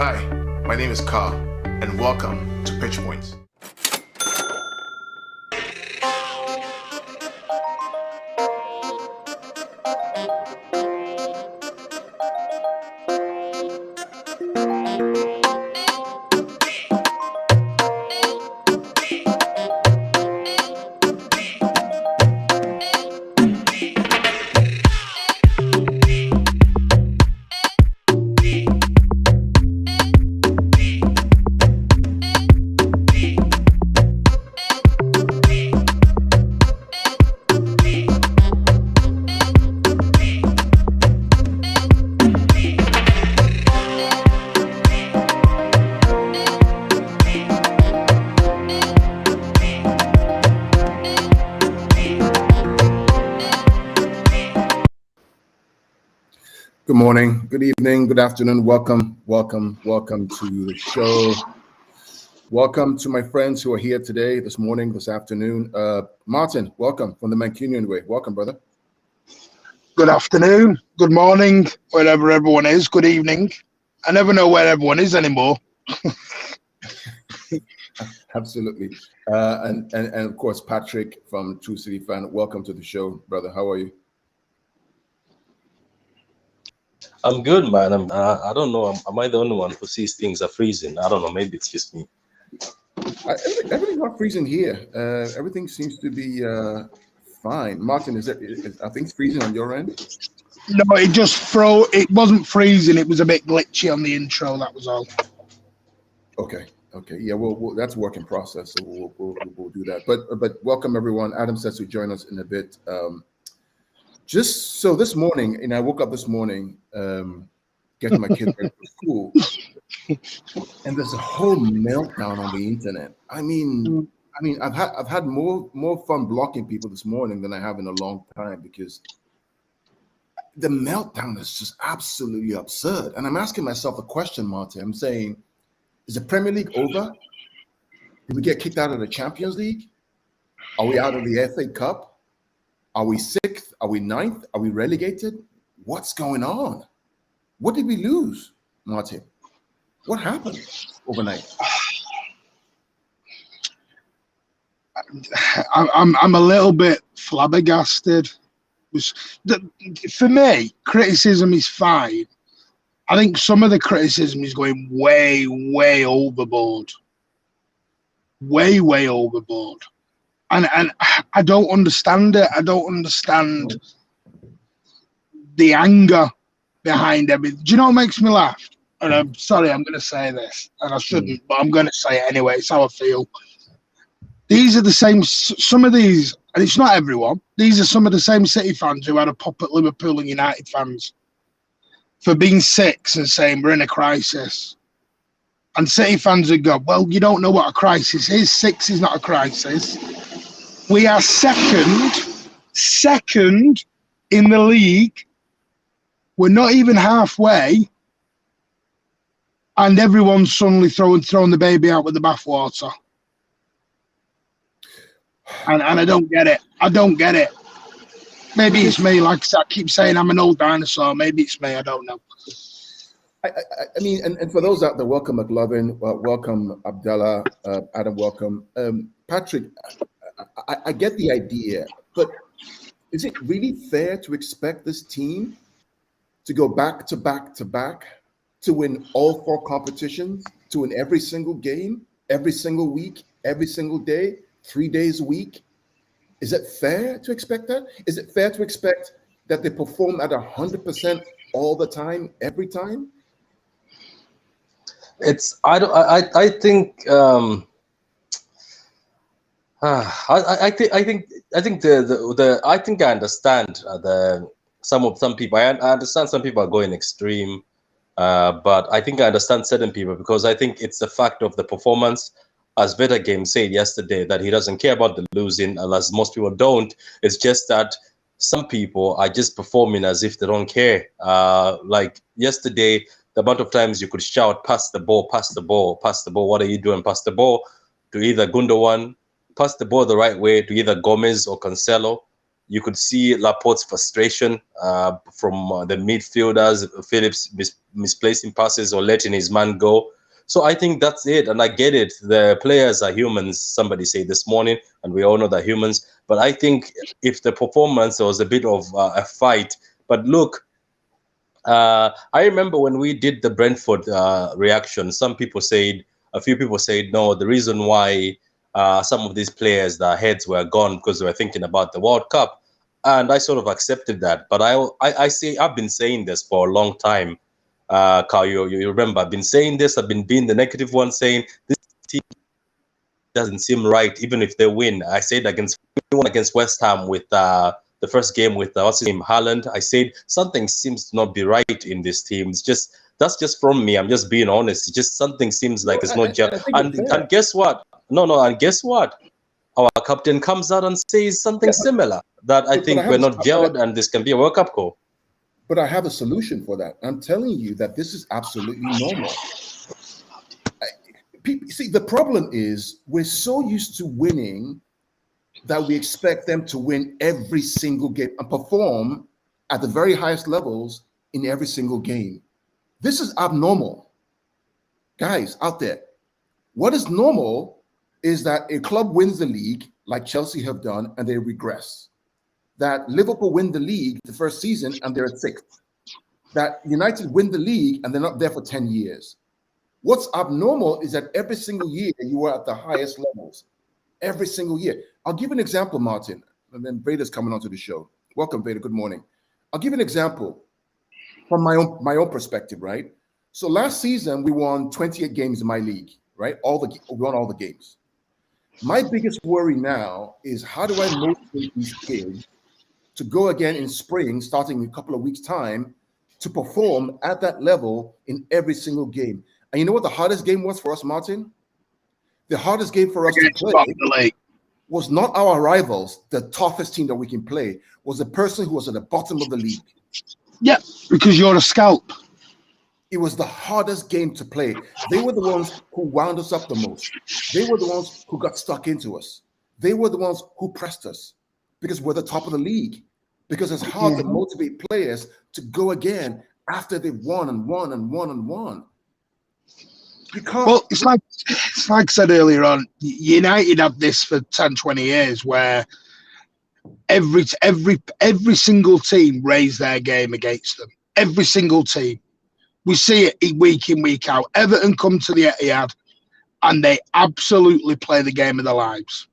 Hi, my name is Ka, and welcome to Pitch Points. Good morning, good evening, good afternoon. Welcome to the show. Welcome to my friends who are here today, this morning, this afternoon. Martin, welcome from the Mancunian way. Welcome, brother. Good afternoon, good morning, wherever everyone is. Good evening. I never know where everyone is anymore. Absolutely. And of course, Patrick from True City Fan. Welcome to the show, brother. How are you? I'm good, man. I don't know. Am I the only one who sees things are freezing? I don't know. Maybe it's just me. Everything's not freezing here. Everything seems to be fine. Martin, are things freezing on your end? No, it just froze. It wasn't freezing. It was a bit glitchy on the intro. That was all. Okay. Yeah. Well, that's a work in process, so we'll do that. But welcome everyone. Adam says to join us in a bit. Just so this morning, I woke up this morning, getting my kids ready for school, and there's a whole meltdown on the internet. I mean, I've had more fun blocking people this morning than I have in a long time because the meltdown is just absolutely absurd. And I'm asking myself a question, Martin. I'm saying, is the Premier League over? Did we get kicked out of the Champions League? Are we out of the FA Cup? Are we sixth? Are we ninth? Are we relegated? What's going on? What did we lose, Martin? What happened overnight? I'm a little bit flabbergasted. For me, criticism is fine. I think some of the criticism is going way, way overboard. Way, way overboard. And I don't understand it. I don't understand the anger behind everything. Do you know what makes me laugh? And I'm sorry, I'm going to say this, and I shouldn't, but I'm going to say it anyway. It's how I feel. These are the same, some of these, and it's not everyone, these are some of the same City fans who had a pop at Liverpool and United fans for being six and saying we're in a crisis. And City fans would go, well, you don't know what a crisis is. Six is not a crisis. We are second in the league. We're not even halfway. And everyone's suddenly throwing the baby out with the bathwater. And I don't get it. I don't get it. Maybe it's me. Like I keep saying, I'm an old dinosaur. Maybe it's me. I don't know. I mean, and for those out there, welcome McLovin, welcome Abdallah, Adam, welcome. Patrick, I get the idea, but is it really fair to expect this team to go back to back to back to win all four competitions, to win every single game, every single week, every single day, 3 days a week? Is it fair to expect that? Is it fair to expect that they perform at 100% all the time, every time? I think I understand some people. I understand some people are going extreme, but I think I understand certain people because I think it's the fact of the performance. As Veta Game said yesterday, that he doesn't care about the losing, as most people don't. It's just that some people are just performing as if they don't care. Like yesterday, the amount of times you could shout, pass the ball, pass the ball, pass the ball. What are you doing? Pass the ball to either Gundogan, pass the ball the right way to either Gomez or Cancelo. You could see Laporte's frustration from the midfielders, Phillips misplacing passes or letting his man go. So I think that's it, and I get it. The players are humans, somebody said this morning, and we all know they're humans. But I think if the performance was a bit of a fight, but look, I remember when we did the Brentford reaction, a few people said, no, the reason why some of these players, their heads were gone because they were thinking about the World Cup. And I sort of accepted that. But I've been saying this for a long time. Carl, you remember, I've been saying this. I've been being the negative one, saying this team doesn't seem right, even if they win. I said against West Ham with the first game with what's his name, Haaland. I said something seems to not be right in this team. That's just from me. I'm just being honest. It's just something seems like it's not gel. And guess what? And guess what? Our captain comes out and says something similar, that I think we're not gelled and this can be a World Cup call. But I have a solution for that. I'm telling you that this is absolutely normal. See, the problem is we're so used to winning that we expect them to win every single game and perform at the very highest levels in every single game. This is abnormal. Guys out there, what is normal is that a club wins the league like Chelsea have done and they regress. That Liverpool win the league the first season and they're at 6th. That United win the league and they're not there for 10 years. What's abnormal is that every single year you are at the highest levels. Every single year. I'll give an example, Martin, and then Vader's coming onto the show. Welcome, Vader. Good morning. I'll give an example from my own perspective, right? So last season we won 28 games in my league, right? We won all the games. My biggest worry now is how do I motivate these kids to go again in spring, starting in a couple of weeks' time, to perform at that level in every single game. And you know what the hardest game was for us, Martin? The hardest game for us to play was not our rivals. The toughest team that we can play was the person who was at the bottom of the league. Yeah, because you're a scalp. It was the hardest game to play. They were the ones who wound us up the most. They were the ones who got stuck into us. They were the ones who pressed us because we're the top of the league. Because it's hard to motivate players to go again after they've won and won and won and won. You can't. Well, it's like I said earlier on, United have this for 10, 20 years where every single team raise their game against them. Every single team. We see it week in, week out. Everton come to the Etihad and they absolutely play the game of their lives.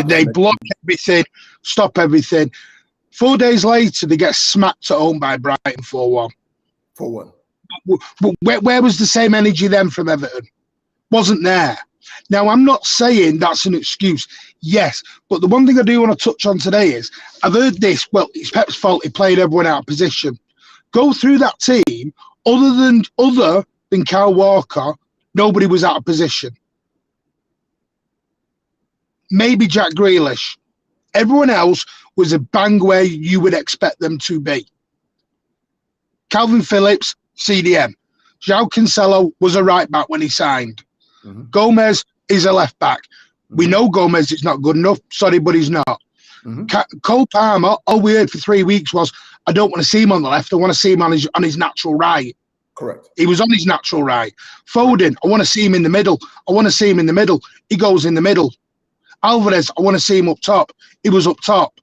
They block everything, stop everything. 4 days later, they get smacked at home by Brighton 4-1. 4-1. Where was the same energy then from Everton? Wasn't there. Now, I'm not saying that's an excuse. Yes, but the one thing I do want to touch on today is I've heard this. Well, it's Pep's fault. He played everyone out of position. Go through that team. Other than Kyle Walker, nobody was out of position. Maybe Jack Grealish. Everyone else was a bang where you would expect them to be. Calvin Phillips, CDM. João Cancelo was a right back when he signed. Mm-hmm. Gomez is a left back. Mm-hmm. We know Gomez is not good enough. Sorry, but he's not. Mm-hmm. Cole Palmer, all we heard for 3 weeks was, I don't want to see him on the left. I want to see him on his natural right. Correct. He was on his natural right. Foden, I want to see him in the middle. He goes in the middle. Alvarez, I want to see him up top. He was up top.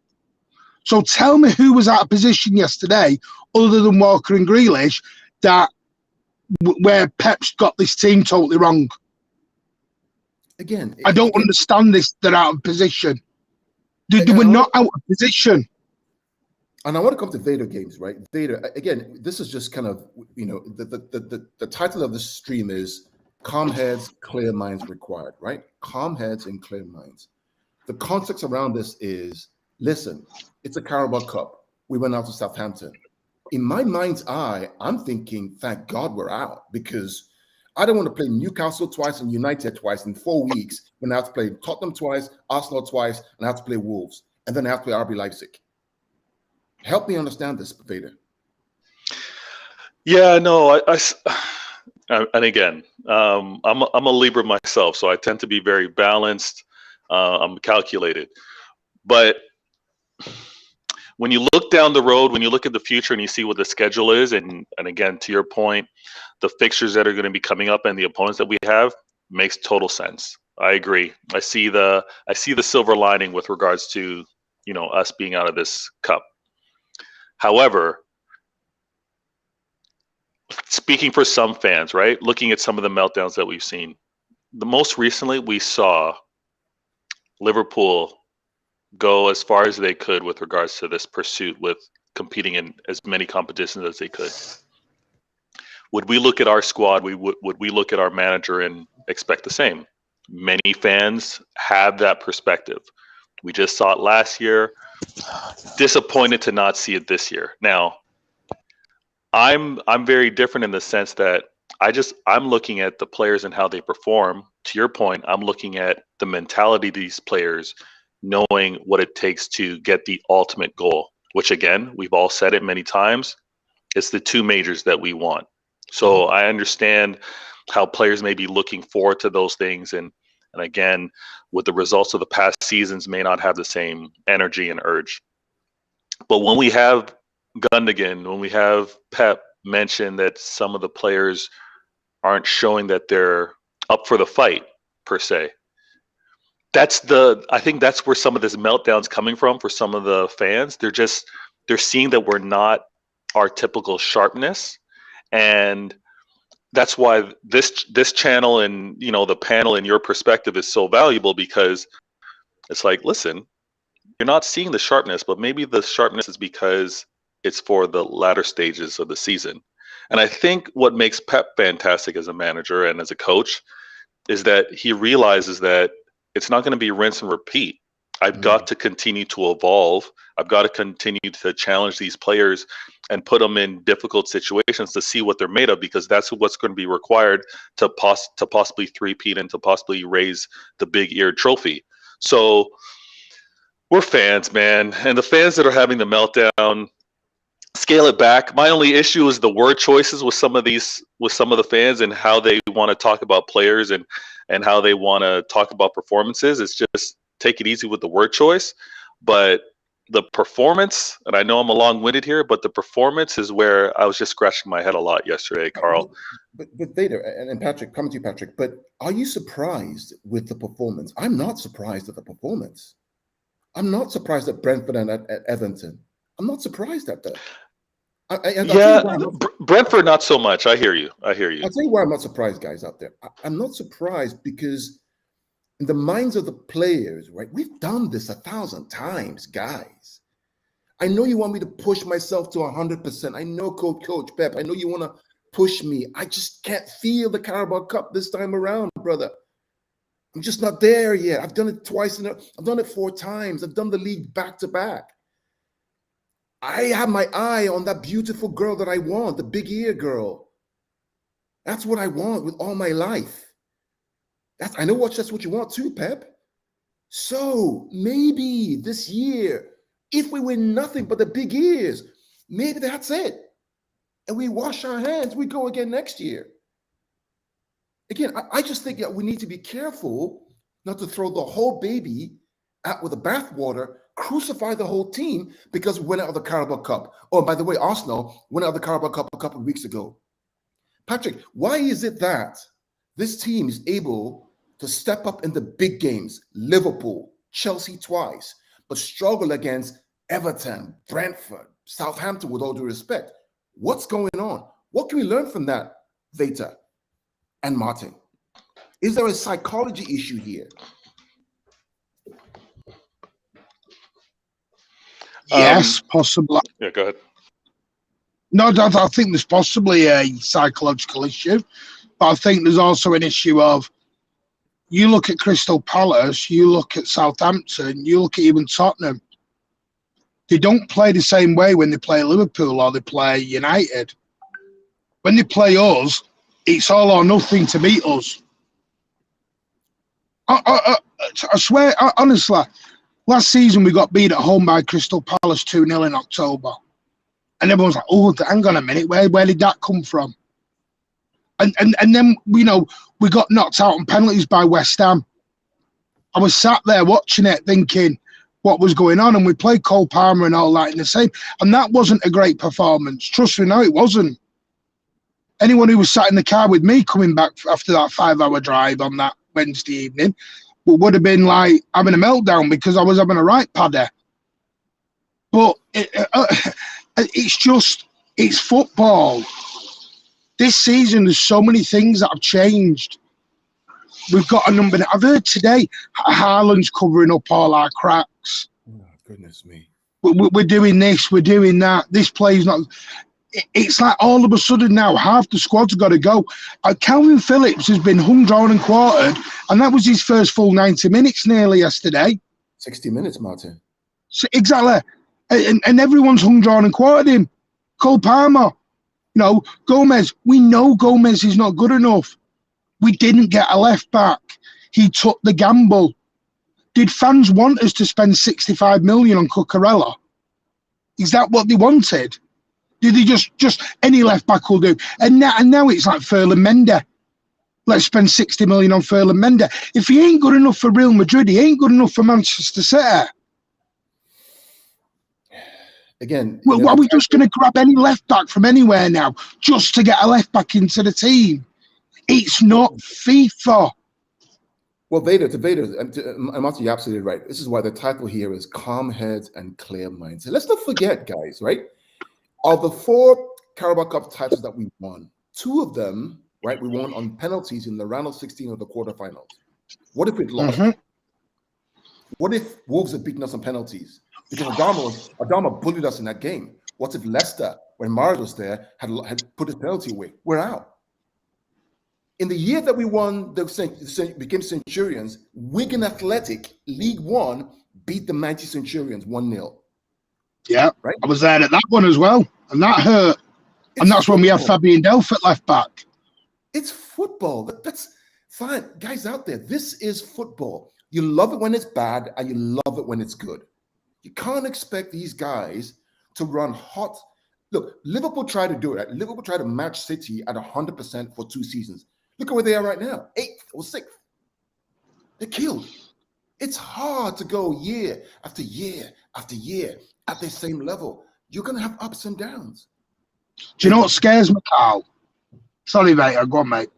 So tell me who was out of position yesterday, other than Walker and Grealish, where Pep's got this team totally wrong. Again, I don't understand this. They're out of position. They were not out of position. And I want to come to Vader games, right? Vader, again, this is just kind of, the title of the stream is Calm Heads, Clear Minds Required, right? Calm heads and clear minds. The context around this is, listen, it's a Carabao Cup. We went out to Southampton. In my mind's eye, I'm thinking, thank God we're out, because I don't want to play Newcastle twice and United twice in 4 weeks when I have to play Tottenham twice, Arsenal twice, and I have to play Wolves, and then I have to play RB Leipzig. Help me understand this, Vader. Yeah, no, and again, I'm a Libra myself, so I tend to be very balanced. I'm calculated, but when you look down the road, when you look at the future and you see what the schedule is, and again, to your point, the fixtures that are going to be coming up and the opponents that we have makes total sense. I agree. I see the silver lining with regards to, us being out of this cup. However, speaking for some fans, right? Looking at some of the meltdowns that we've seen, the most recently we saw Liverpool go as far as they could with regards to this pursuit with competing in as many competitions as they could. Would we look at our squad? Would we look at our manager and expect the same? Many fans have that perspective. We just saw it last year. Disappointed to not see it this year. Now, I'm very different in the sense that I'm looking at the players and how they perform. To your point, I'm looking at the mentality of these players, knowing what it takes to get the ultimate goal, which again, we've all said it many times, it's the 2 majors that we want. So I understand how players may be looking forward to those things, and again, with the results of the past seasons may not have the same energy and urge. But when we have Gundogan, when we have Pep mention that some of the players aren't showing that they're up for the fight per se, I think that's where some of this meltdown's coming from for some of the fans. They're seeing that we're not our typical sharpness, and that's why this channel and the panel and your perspective is so valuable, because it's like, listen, you're not seeing the sharpness, but maybe the sharpness is because it's for the latter stages of the season. And I think what makes Pep fantastic as a manager and as a coach is that he realizes that it's not going to be rinse and repeat. I've got to continue to evolve. I've got to continue to challenge these players and put them in difficult situations to see what they're made of, because that's what's going to be required to possibly three-peat and to possibly raise the big-eared trophy. So we're fans, man. And the fans that are having the meltdown, scale it back. My only issue is the word choices with some of the fans and how they want to talk about players and how they want to talk about performances. It's just take it easy with the word choice. But the performance, and I know I'm long-winded here, but the performance is where I was just scratching my head a lot yesterday, Carl. But Vader and Patrick, coming to you, Patrick, but are you surprised with the performance? I'm not surprised at the performance. I'm not surprised at Brentford and at Everton. I'm not surprised at that. Brentford, not so much. I hear you. I'll tell you why I'm not surprised, guys, out there. I'm not surprised because in the minds of the players, right? We've done this 1,000 times, guys. I know you want me to push myself to 100%. I know, Coach Pep, I know you want to push me. I just can't feel the Carabao Cup this time around, brother. I'm just not there yet. I've done it twice. I've done it 4 times. I've done the league back to back. I have my eye on that beautiful girl that I want, the big ear girl. That's what I want with all my life. I know that's what you want too, Pep. So maybe this year, if we win nothing but the big ears, maybe that's it. And we wash our hands, we go again next year. Again, I just think that we need to be careful not to throw the whole baby out with the bathwater, crucify the whole team because we went out of the Carabao Cup. Oh, by the way, Arsenal went out of the Carabao Cup a couple of weeks ago. Patrick, why is it that this team is able to step up in the big games, Liverpool, Chelsea twice, but struggle against Everton, Brentford, Southampton, with all due respect? What's going on? What can we learn from that, Veta and Martin? Is there a psychology issue here? Yes, possibly. Yeah, go ahead. No, I think there's possibly a psychological issue, but I think there's also an issue of, you look at Crystal Palace, you look at Southampton, you look at even Tottenham. They don't play the same way when they play Liverpool or they play United. When they play us, it's all or nothing to beat us. I swear, honestly, last season we got beat at home by Crystal Palace 2-0 in October. And everyone's like, oh, hang on a minute, where did that come from? And then, we got knocked out on penalties by West Ham. I was sat there watching it thinking, what was going on, and we played Cole Palmer and all that in the same, and that wasn't a great performance. Trust me, no, it wasn't. Anyone who was sat in the car with me coming back after that 5-hour drive on that Wednesday evening would have been like having a meltdown because I was having a right padder. But it's football. This season, there's so many things that have changed. We've got a number. I've heard today Haaland's covering up all our cracks. Oh, goodness me. We're doing this, we're doing that. This play's not. It's like all of a sudden now, half the squad's got to go. Calvin Phillips has been hung, drawn, and quartered, and that was his first full 90 minutes nearly yesterday. 60 minutes, Martin. So, exactly. And everyone's hung, drawn, and quartered him. Cole Palmer. Gomez, we know Gomez is not good enough. We didn't get a left back. He took the gamble. Did fans want us to spend 65 million on Cucurella? Is that what they wanted? Did they just any left back will do? And now it's like Ferland Mendy. Let's spend 60 million on Ferland Mendy. If he ain't good enough for Real Madrid, he ain't good enough for Manchester City. Again, well, are we just going to grab any left back from anywhere now just to get a left back into the team? It's not FIFA. Well, Vader, Martin, you're absolutely right. This is why the title here is Calm Heads and Clear Minds. And let's not forget, guys, right? Of the 4 Carabao Cup titles that we won, 2 of them, right, we won on penalties in the round of 16 of the quarterfinals. What if it lost? Mm-hmm. What if Wolves had beaten us on penalties? Because Adama bullied us in that game. What if Leicester, when Mahrez was there, had put his penalty away? We're out. In the year that we won, became Centurions, Wigan Athletic, League One, beat the Manchester Centurions 1-0. Yeah, right. I was there at that one as well, and that hurt. And that's when we had Fabian Delph at left back. It's football. That's fine. Guys out there, this is football. You love it when it's bad, and you love it when it's good. You can't expect these guys to run hot. Look, Liverpool tried to do it. Right? Liverpool tried to match City at 100% for 2 seasons. Look at where they are right now, 8th or 6th. They're killed. It's hard to go year after year after year at the same level. You're going to have ups and downs. Do you know what scares me, Carl? Sorry, mate. Go on, mate.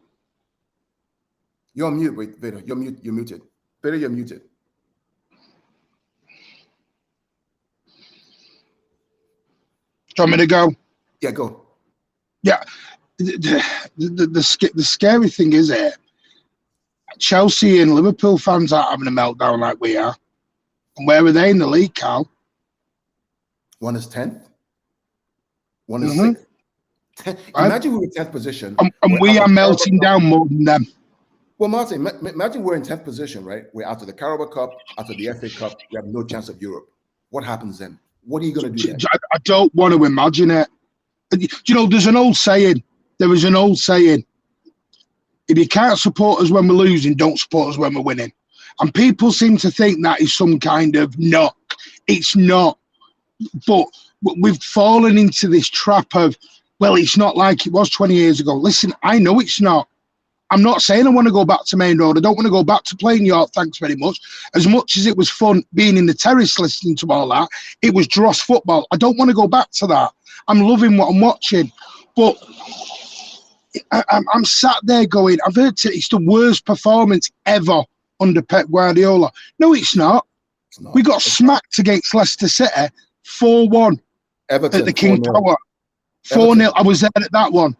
You're on mute, wait, Vader. You're muted. Vader, you're muted. Do you want me to go? Yeah, go. Yeah. The scary thing is here, Chelsea and Liverpool fans aren't having a meltdown like we are. And where are they in the league, Carl? One is 10th. One is 6th. Imagine we were 10th position. And we are melting down more than them. Well, Martin, imagine we're in 10th position, right? We're out of the Carabao Cup, out of the FA Cup. We have no chance of Europe. What happens then? What are you going to do then? I don't want to imagine it. You know, there's an old saying. There was an old saying. If you can't support us when we're losing, don't support us when we're winning. And people seem to think that is some kind of knock. It's not. But we've fallen into this trap of, well, it's not like it was 20 years ago. Listen, I know it's not. I'm not saying I want to go back to Main Road. I don't want to go back to playing York, thanks very much. As much as it was fun being in the terrace listening to all that, it was dross football. I don't want to go back to that. I'm loving what I'm watching. But I'm sat there going, I've heard it's the worst performance ever under Pep Guardiola. No, it's not. We got smacked against Leicester City 4-1 at the King Power. 4-0. I was there at that one.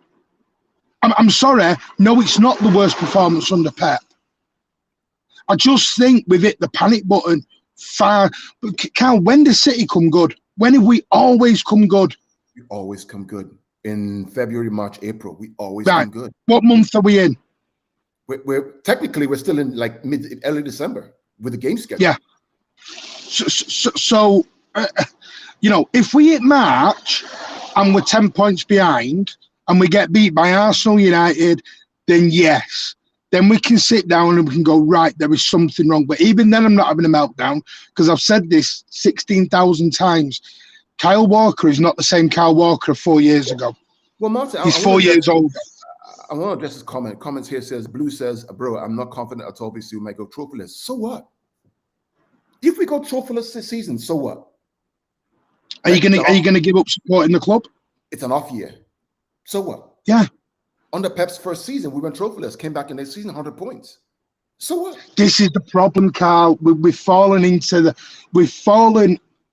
I'm sorry. No, it's not the worst performance under Pep. I just think we've hit the panic button far. But Carl, when does City come good? When have we always come good? We always come good. In February, March, April, we always come good. What month are we in? We're technically we're still in like early December with the game schedule. Yeah. So you know, if we hit March and we're 10 points behind and we get beat by Arsenal, United, then yes, then we can sit down and we can go, right, there is something wrong. But even then, I'm not having a meltdown because I've said this 16,000 times. Kyle Walker is not the same Kyle Walker of 4 years ago. Well, Martin, he's 4 years older. I want to address his comment. Comments here says, Blue says, bro, I'm not confident at all we will make a trophyless. So what? If we go trophyless this season, so what? Are you gonna give up supporting the club? It's an off year. So what? Yeah. Under Pep's first season, we went trophyless, came back in next season, 100 points. So what? This is the problem, Carl. We've fallen,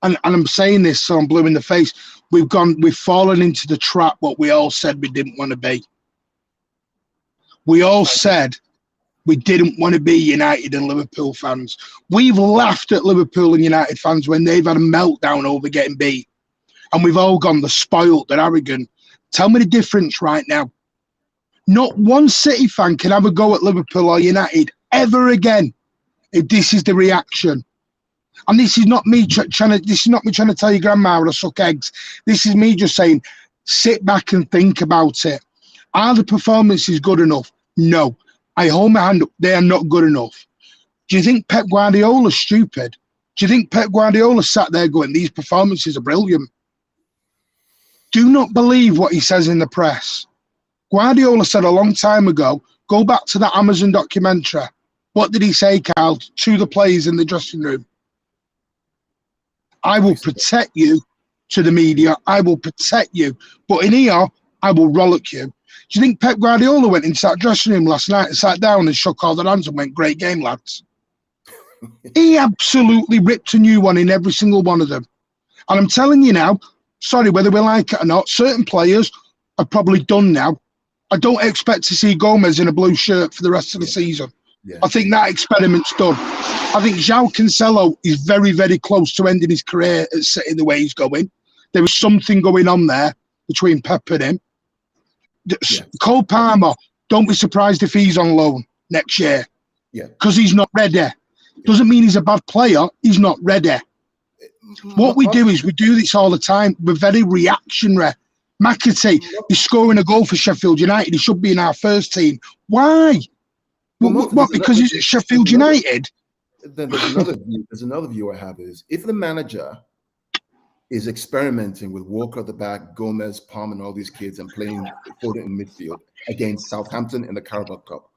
and I'm saying this so I'm blue in the face. We've fallen into the trap what we all said we didn't want to be. We all said we didn't want to be United and Liverpool fans. We've laughed at Liverpool and United fans when they've had a meltdown over getting beat. And we've all gone, they're spoiled, they're arrogant. Tell me the difference right now. Not one City fan can have a go at Liverpool or United ever again if this is the reaction. And this is not me trying to tell your grandma how to suck eggs. This is me just saying, sit back and think about it. Are the performances good enough? No. I hold my hand up. They are not good enough. Do you think Pep Guardiola's stupid? Do you think Pep Guardiola sat there going, these performances are brilliant? Do not believe what he says in the press. Guardiola said a long time ago, go back to that Amazon documentary. What did he say, Carl, to the players in the dressing room? I will protect you to the media. I will protect you. But in here, I will rollick you. Do you think Pep Guardiola went into that dressing room last night and sat down and shook all their hands and went, great game, lads? He absolutely ripped a new one in every single one of them. And I'm telling you now, sorry, whether we like it or not, certain players are probably done now. I don't expect to see Gomez in a blue shirt for the rest of the season. Yeah. I think that experiment's done. I think João Cancelo is very, very close to ending his career at City the way he's going. There was something going on there between Pep and him. Yeah. Cole Palmer, don't be surprised if he's on loan next year. Yeah. Because he's not ready. Yeah. Doesn't mean he's a bad player. He's not ready. What we do is we do this all the time. We're very reactionary. McAtee is scoring a goal for Sheffield United. He should be in our first team. Why? What? Because he's at Sheffield United? Then there's another view I have is if the manager is experimenting with Walker at the back, Gomez, Palm, and all these kids and playing Foden in midfield against Southampton in the Carabao Cup,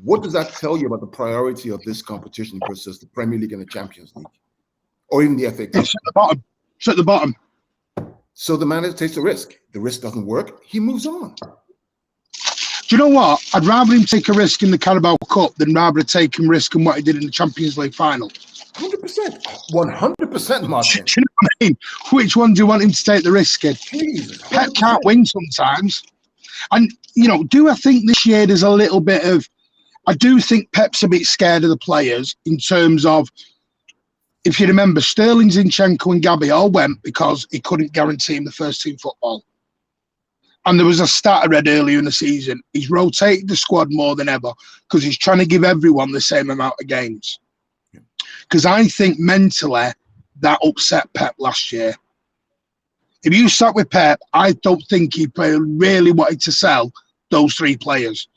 what does that tell you about the priority of this competition versus the Premier League and the Champions League? Or even the FA Cup? It's at the bottom. It's at the bottom. So the manager takes the risk. The risk doesn't work. He moves on. Do you know what? I'd rather him take a risk in the Carabao Cup than rather take him risk in what he did in the Champions League final. 100%. 100%, Martin. Do you know what I mean? Which one do you want him to take the risk in? Pep can't win sometimes. And, do I think this year there's a little bit of... I do think Pep's a bit scared of the players in terms of, if you remember, Sterling, Zinchenko and Gabby all went because he couldn't guarantee him the first team football. And there was a stat I read earlier in the season. He's rotated the squad more than ever because he's trying to give everyone the same amount of games. Because I think mentally that upset Pep last year. If you sat with Pep, I don't think he really wanted to sell those three players.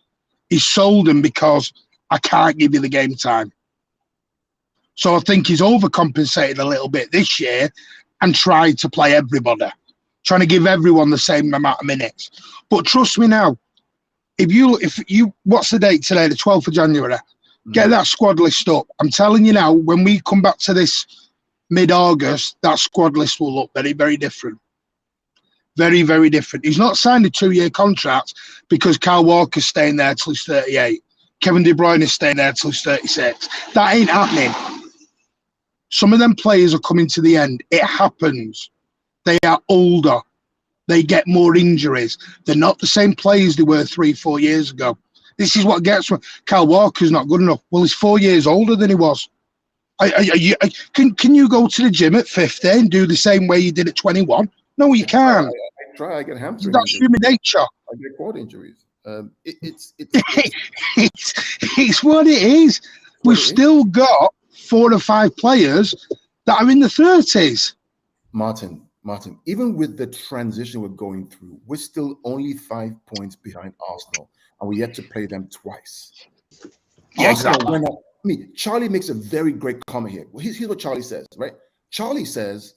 He sold them because I can't give you the game time. So I think he's overcompensated a little bit this year and tried to play everybody, trying to give everyone the same amount of minutes. But trust me now, if you what's the date today? The 12th of January. Get that squad list up. I'm telling you now, when we come back to this mid-August, that squad list will look very, very different. Very, very different. He's not signed a 2-year contract because Kyle Walker's staying there till he's 38. Kevin De Bruyne is staying there till he's 36. That ain't happening. Some of them players are coming to the end. It happens. They are older. They get more injuries. They're not the same players they were 3-4 years ago. This is what gets me. Kyle Walker's not good enough. Well, he's 4 years older than he was. Can you go to the gym at 50 and do the same way you did at 21? No, you can't. I try. I get hamstring. That's human nature. I get quad injuries. It's what it is. We've still got 4 or 5 players that are in the 30s. Martin, even with the transition we're going through, we're still only 5 points behind Arsenal, and we yet to play them twice. Yeah, exactly. Charlie makes a very great comment here. Well, here's what Charlie says, right? Charlie says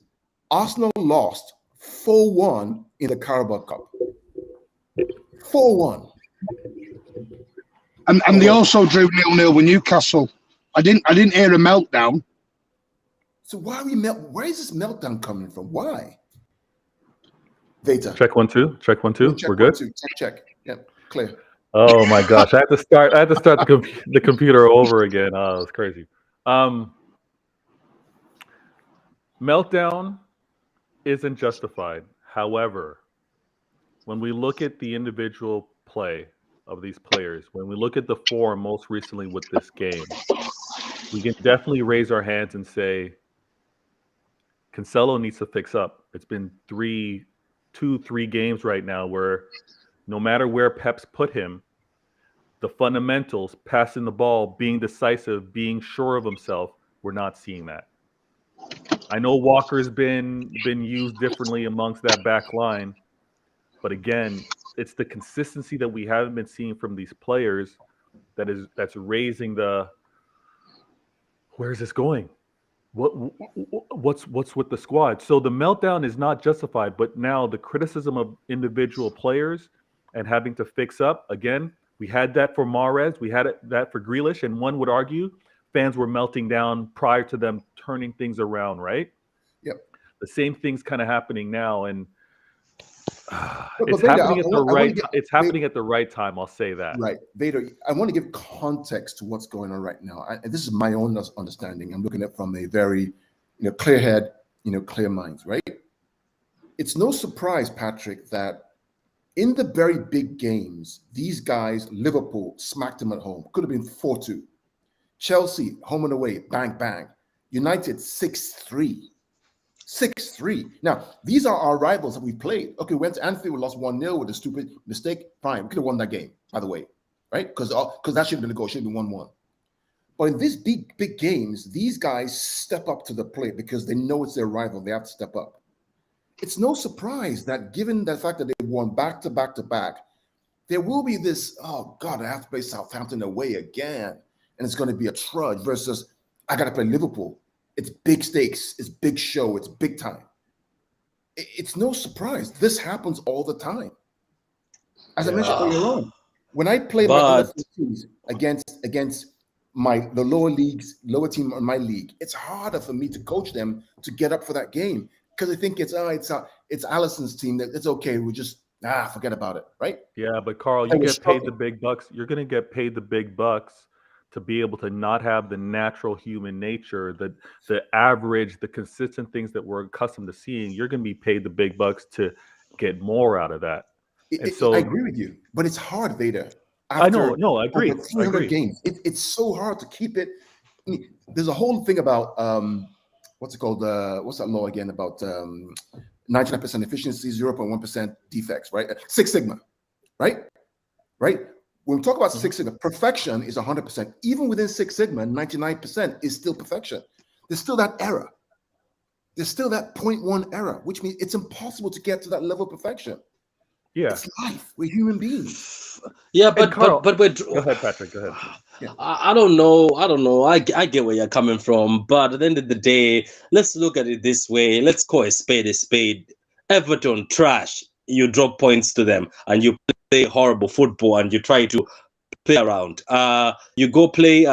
Arsenal lost 4-1 in the Carabao Cup. 4-1. And they also drew 0-0 with Newcastle. I didn't hear a meltdown. So why are we where is this meltdown coming from? Why? Veta. Check 1 2. Check 1 2. Check We're good. 1 2. Check. Yep. Clear. Oh my gosh! I had to start the computer over again. Oh, it's crazy. Meltdown isn't justified. However, when we look at the individual play of these players, when we look at the form most recently with this game, we can definitely raise our hands and say Cancelo needs to fix up. It's been 3 games right now where no matter where Pep's put him, the fundamentals, passing the ball, being decisive, being sure of himself, we're not seeing that. I know Walker's been used differently amongst that back line, but again, it's the consistency that we haven't been seeing from these players that's raising the where's this going? What's with the squad? So the meltdown is not justified, but now the criticism of individual players and having to fix up again. We had that for Mahrez, we had that for Grealish, and one would argue fans were melting down prior to them turning things around, right? Yep. The same thing's kind of happening now, and It's happening at the right time. I'll say that. Right, Vader. I want to give context to what's going on right now. And this is my own understanding. I'm looking at it from a very, clear head, clear minds. Right. It's no surprise, Patrick, that in the very big games, these guys, Liverpool smacked them at home. Could have been 4-2. Chelsea, home and away, bang, bang. United, 6-3. 6-3. Now, these are our rivals that we played. Okay, we went to Anfield, we lost 1-0 with a stupid mistake. Fine, we could have won that game, by the way, right? Because that should have been a goal, should have been 1-1. But in these big games, these guys step up to the plate because they know it's their rival. They have to step up. It's no surprise that given the fact that they won back to back to back, there will be this, oh God, I have to play Southampton away again. And it's going to be a trudge versus I got to play Liverpool. It's big stakes. It's big show. It's big time. It's no surprise. This happens all the time. As I mentioned earlier on, when I play my other teams against the lower team in my league, it's harder for me to coach them to get up for that game because I think it's Allison's team. That it's okay. We just forget about it, right? Yeah, but Carl, you get paid the big bucks. You're going to get paid the big bucks to be able to not have the natural human nature, the average, the consistent things that we're accustomed to seeing. You're going to be paid the big bucks to get more out of that. I agree with you, but it's hard, Vader. I know. No, I agree. 300 games. It's so hard to keep it. I mean, there's a whole thing about what's it called? What's that law again about 99% efficiency, 0.1% defects, right? Six Sigma, right? Right. When we talk about Six Sigma, perfection is 100%. Even within Six Sigma, 99% is still perfection. There's still that error. There's still that 0.1 error, which means it's impossible to get to that level of perfection. Yeah, it's life. We're human beings. Yeah, but Carl, but go ahead, Patrick. Go ahead. Yeah. I don't know. I get where you're coming from, but at the end of the day, let's look at it this way. Let's call a spade a spade. Everton trash. You drop points to them, and you play horrible football, and you try to play around. You go play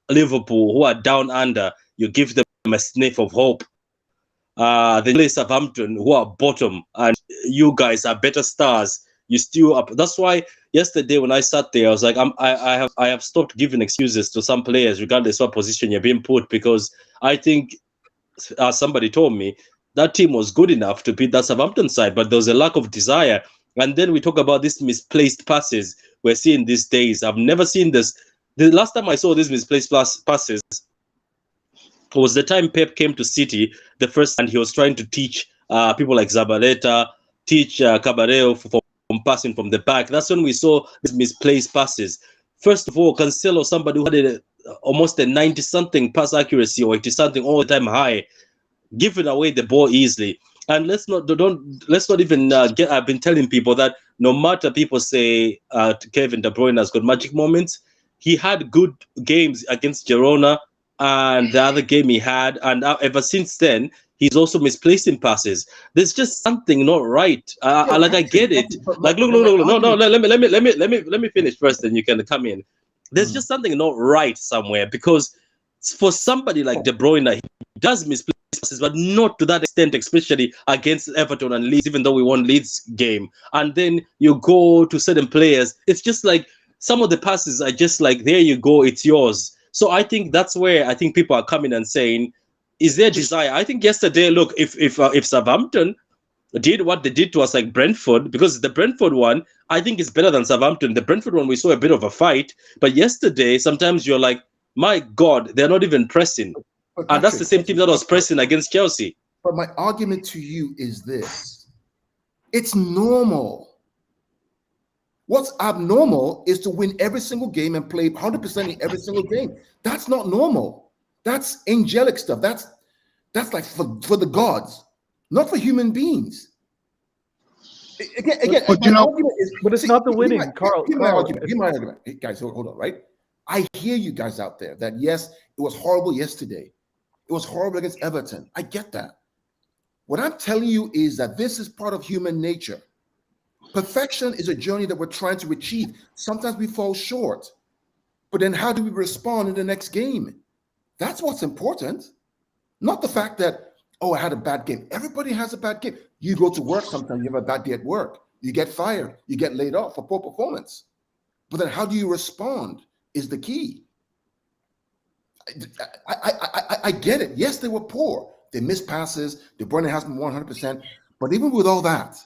Liverpool, who are down under. You give them a sniff of hope. They play Southampton, who are bottom, and you guys are better stars. You still up. That's why yesterday when I sat there, I was like, I have stopped giving excuses to some players, regardless of what position you're being put, because I think, as somebody told me, that team was good enough to beat that Southampton side, but there was a lack of desire. And then we talk about these misplaced passes we're seeing these days. I've never seen this. The last time I saw these misplaced passes was the time Pep came to City the first, and he was trying to teach people like Zabaleta, teach Caballero from passing from the back. That's when we saw these misplaced passes. First of all, Cancelo, somebody who had almost a 90-something pass accuracy or 80-something all the time high, giving away the ball easily. And let's not even get. I've been telling people that no matter people say Kevin De Bruyne has got magic moments, he had good games against Girona and the other game he had, and ever since then he's also misplacing passes. There's just something not right. I get it. Like look. No. Let me finish first, then you can come in. There's just something not right somewhere, because for somebody like De Bruyne, he does misplace passes, but not to that extent, especially against Everton and Leeds, even though we won Leeds game. And then you go to certain players, it's just like some of the passes are just like, there you go, it's yours. So I think that's where I think people are coming and saying, is there desire? I think yesterday, look, if Southampton did what they did to us like Brentford, because the Brentford one, I think is better than Southampton. The Brentford one, we saw a bit of a fight, but yesterday, sometimes you're like, my God, they're not even pressing. And that's the same team that was pressing against Chelsea. But my argument to you is this. It's normal. What's abnormal is to win every single game and play 100% in every single game. That's not normal. That's angelic stuff. That's like for the gods, not for human beings. Again, but it's not the winning, Carl. Give my argument. Hey, guys, hold on, right? I hear you guys out there that yes, it was horrible yesterday. It was horrible against Everton. I get that. What I'm telling you is that this is part of human nature. Perfection is a journey that we're trying to achieve. Sometimes we fall short, but then how do we respond in the next game? That's what's important. Not the fact that, oh, I had a bad game. Everybody has a bad game. You go to work sometimes, you have a bad day at work. You get fired. You get laid off for poor performance. But then how do you respond is the key. I get it. Yes, they were poor. They missed passes. De Bruyne hasn't 100%. But even with all that,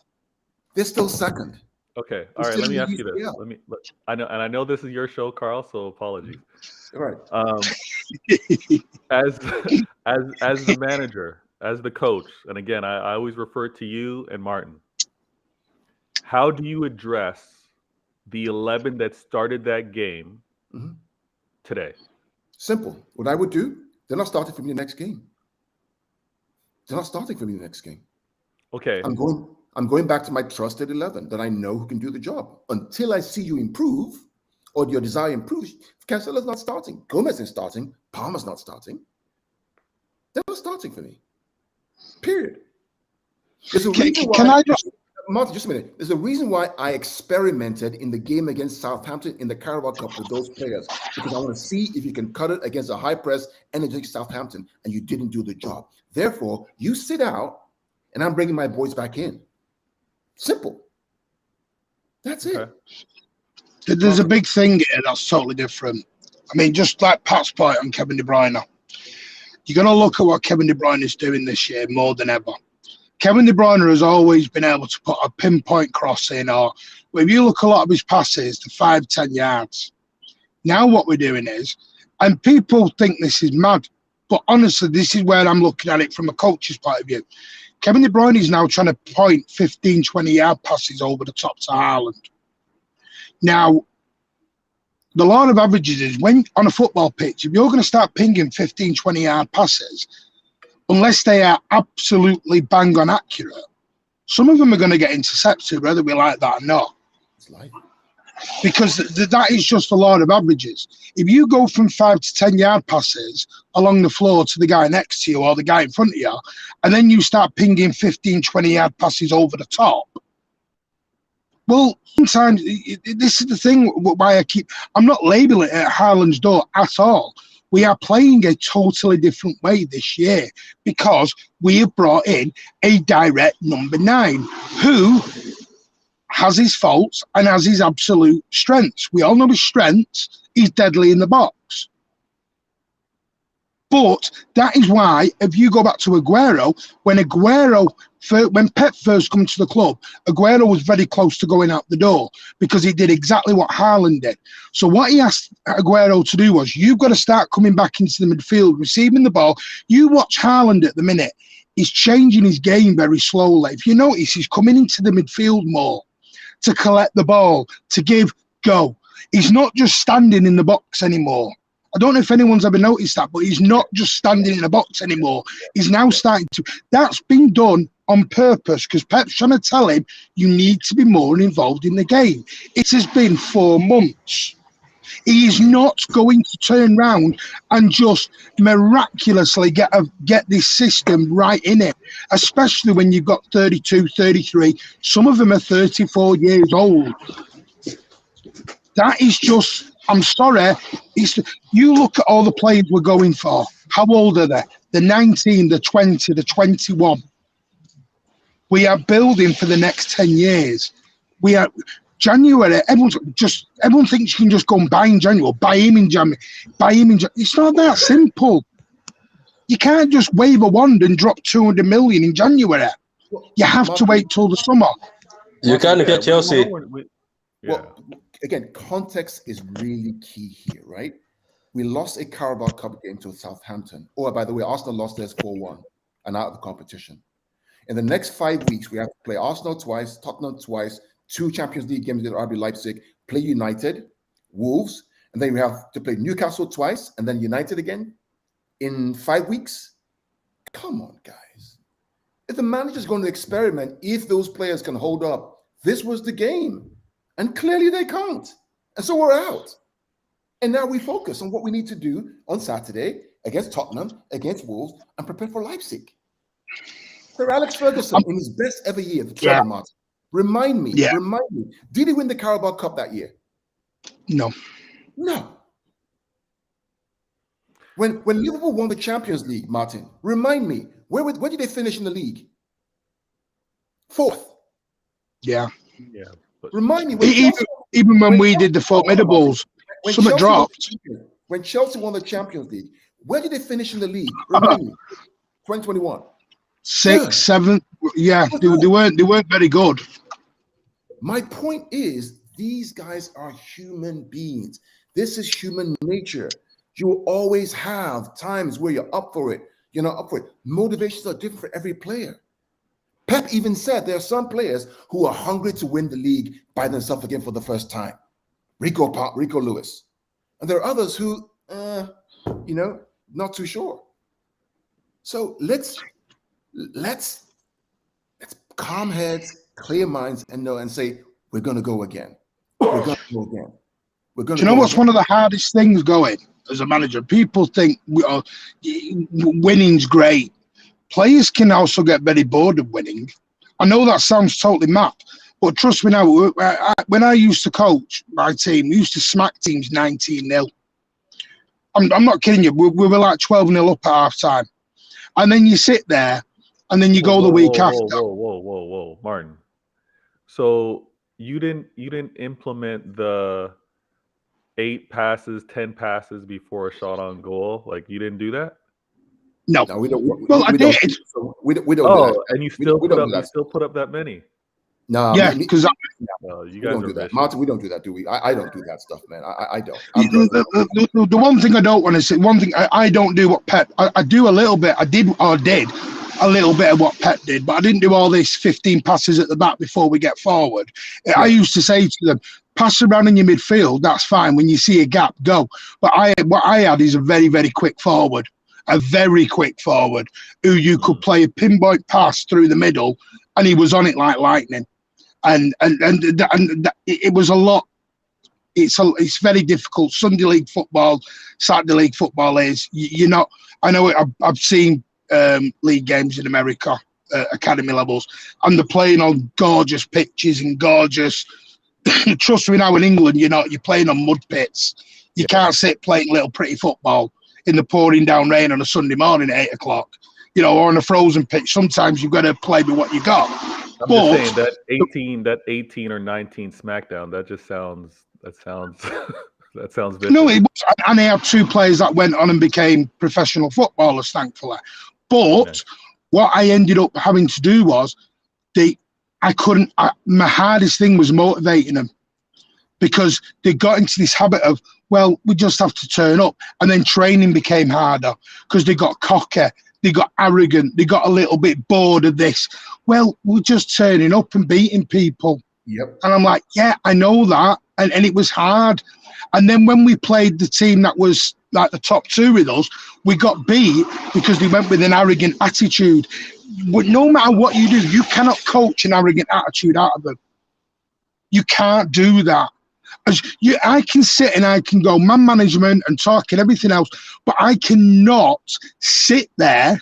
they're still second. Okay. All right. Let me ask you this. I know this is your show, Carl. So apologies. All right. As the manager, as the coach, and again, I always refer to you and Martin. How do you address the 11 that started that game today? Simple. What I would do, they're not starting for me the next game. They're not starting for me the next game. Okay. I'm going back to my trusted 11 that I know who can do the job. Until I see you improve or your desire improves, Cancelo's not starting. Gomez isn't starting. Palmer's not starting. They're not starting for me. Period. There's a reason why, Martin, just a minute. There's a reason why I experimented in the game against Southampton in the Carabao Cup with those players, because I want to see if you can cut it against a high press and against Southampton, and you didn't do the job. Therefore, you sit out, and I'm bringing my boys back in. Simple. That's it. There's a big thing here that's totally different. I mean, just like Pat's point on Kevin De Bruyne, you're going to look at what Kevin De Bruyne is doing this year more than ever. Kevin De Bruyne has always been able to put a pinpoint cross in, or if you look at a lot of his passes to 5-10 yards. Now what we're doing is, and people think this is mad, but honestly, this is where I'm looking at it from a coach's point of view. Kevin De Bruyne is now trying to point 15, 20-yard passes over the top to Haaland. Now, the law of averages is when on a football pitch, if you're going to start pinging 15, 20-yard passes, unless they are absolutely bang on accurate, some of them are going to get intercepted, whether we like that or not. It's life. Because that is just the law of averages. If you go from 5 to 10-yard passes along the floor to the guy next to you or the guy in front of you, and then you start pinging 15, 20-yard passes over the top, well, sometimes this is the thing why I'm not labeling it at Haaland's door at all. We are playing a totally different way this year because we have brought in a direct number 9 who has his faults and has his absolute strengths. We all know his strengths. He's deadly in the box. But that is why, if you go back to Aguero, when Pep first came to the club, Aguero was very close to going out the door because he did exactly what Haaland did. So what he asked Aguero to do was, you've got to start coming back into the midfield, receiving the ball. You watch Haaland at the minute. He's changing his game very slowly. If you notice, he's coming into the midfield more to collect the ball, to give go. He's not just standing in the box anymore. I don't know if anyone's ever noticed that, but he's not just standing in a box anymore. He's now starting to. That's been done on purpose because Pep's trying to tell him you need to be more involved in the game. It has been 4 months. He is not going to turn round and just miraculously get this system right in it, especially when you've got 32, 33. Some of them are 34 years old. That is just I'm sorry. You look at all the players we're going for. How old are they? The 19, the 20, the 21. We are building for the next 10 years. We are January. Everyone thinks you can just go and buy in January. Buy him in January. Buy him in January. It's not that simple. You can't just wave a wand and drop 200 million in January. You have to wait till the summer. You can't get Chelsea. Well, again, context is really key here, right? We lost a Carabao Cup game to Southampton. Oh, by the way, Arsenal lost theirs 4-1 and out of the competition. In the next 5 weeks, we have to play Arsenal twice, Tottenham twice, 2 Champions League games with RB Leipzig, play United, Wolves, and then we have to play Newcastle twice and then United again in 5 weeks. Come on, guys. If the manager's going to experiment, if those players can hold up, this was the game. And clearly they can't. And so we're out. And now we focus on what we need to do on Saturday against Tottenham, against Wolves, and prepare for Leipzig. Sir Alex Ferguson, in his best ever year, the Trevor Martin, remind me, did he win the Carabao Cup that year? No. When Liverpool won the Champions League, Martin, remind me, where did they finish in the league? 4th. Yeah. Remind me. Even when we did the formidables, some dropped. When Chelsea won the Champions League, where did they finish in the league? Remind me. 2021. 6th, 7th. Yeah, they weren't very good. My point is, these guys are human beings. This is human nature. You will always have times where you're up for it. You're not up for it. Motivations are different for every player. Pep even said there are some players who are hungry to win the league by themselves again for the first time. Rico Lewis. And there are others who, not too sure. So let's calm heads, clear minds, and say, we're going to go again. We're going to go again. Do you know what's one of the hardest things going as a manager? People think winning's great. Players can also get very bored of winning. I know that sounds totally mad, but trust me now, when I used to coach my team, we used to smack teams 19-0. I'm not kidding you. We were like 12-0 up at half time. And then you sit there and then you go the week after. Whoa, Martin. So you didn't implement the 8 passes, 10 passes before a shot on goal? Like, you didn't do that? No, we don't. I did. We don't. Oh, do that. and you still put up that many? No, yeah, because you guys don't do that, Martin. We don't do that, do we? I don't do that stuff, man. I don't. The one thing I don't want to say, I don't do what Pep. I do a little bit. I did a little bit of what Pep did, but I didn't do all these 15 passes at the back before we get forward. Yeah. I used to say to them, pass around in your midfield. That's fine. When you see a gap, go. But what I had is a very, very quick forward. A very quick forward who you could play a pinpoint pass through the middle, and he was on it like lightning. And it was a lot. It's very difficult. Sunday league football, Saturday league football is you're not. I know I've seen league games in America, academy levels, and they're playing on gorgeous pitches and gorgeous. Trust me, now in England, you're playing on mud pits. You can't sit playing little pretty football in the pouring down rain on a Sunday morning at 8:00, or on a frozen pitch. Sometimes you've got to play with what you got. I'm just saying that 18 or 19 SmackDown, that sounds vicious. No, it was, and I had 2 players that went on and became professional footballers, thankfully. But what I ended up having to do was my hardest thing was motivating them, because they got into this habit of, well, we just have to turn up. And then training became harder because they got cocky, they got arrogant, they got a little bit bored of this. Well, we're just turning up and beating people. Yep. And I'm like, yeah, I know that. And it was hard. And then when we played the team that was like the top 2 with us, we got beat because they went with an arrogant attitude. But no matter what you do, you cannot coach an arrogant attitude out of them. You can't do that. I can sit and I can go man management and talk and everything else, but I cannot sit there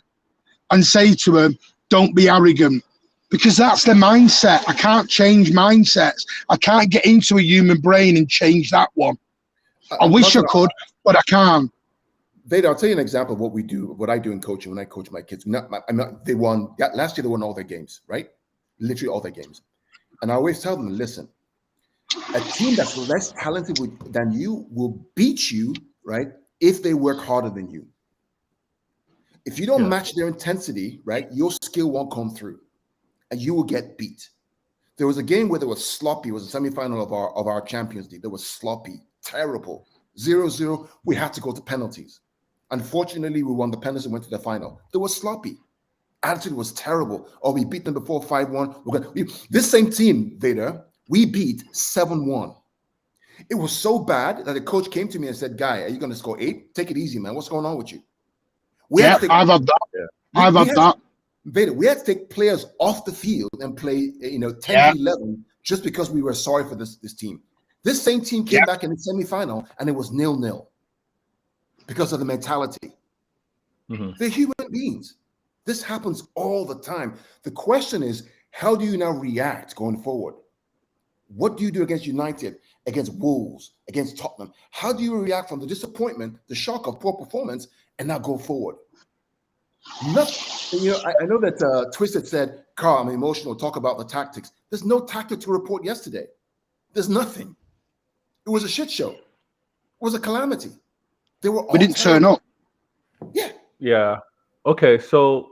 and say to them, don't be arrogant, because that's their mindset. I can't change mindsets. I can't get into a human brain and change that one. I wish I could, but I can't. Vader, I'll tell you an example of what I do in coaching when I coach my kids. They won last year. They won all their games, right? Literally all their games. And I always tell them, listen, a team that's less talented than you will beat you, right? If they work harder than you. If you don't match their intensity, right, your skill won't come through, and you will get beat. There was a game where they were sloppy. It was a semifinal of our Champions League. They were sloppy, terrible, 0-0. We had to go to penalties. Unfortunately, we won the penalties and went to the final. They were sloppy. Attitude was terrible. Oh, we beat them before 5-1. This same team, Vader, we beat 7-1. It was so bad that the coach came to me and said, "Guy, are you going to score 8? Take it easy, man. What's going on with you?" I've had that. I've had that. Vader, we had to take players off the field and play, 10-11 just because we were sorry for this team. This same team came back in the semifinal and it was 0-0 because of the mentality. Mm-hmm. They're human beings. This happens all the time. The question is, how do you now react going forward? What do you do against United, against Wolves, against Tottenham? How do you react from the disappointment, the shock of poor performance, and now go forward? Nothing. I know that Twisted said, "Carl, I'm emotional. Talk about the tactics." There's no tactic to report yesterday. There's nothing. It was a shit show. It was a calamity. They were all We didn't turn up. Yeah. Yeah. Okay. So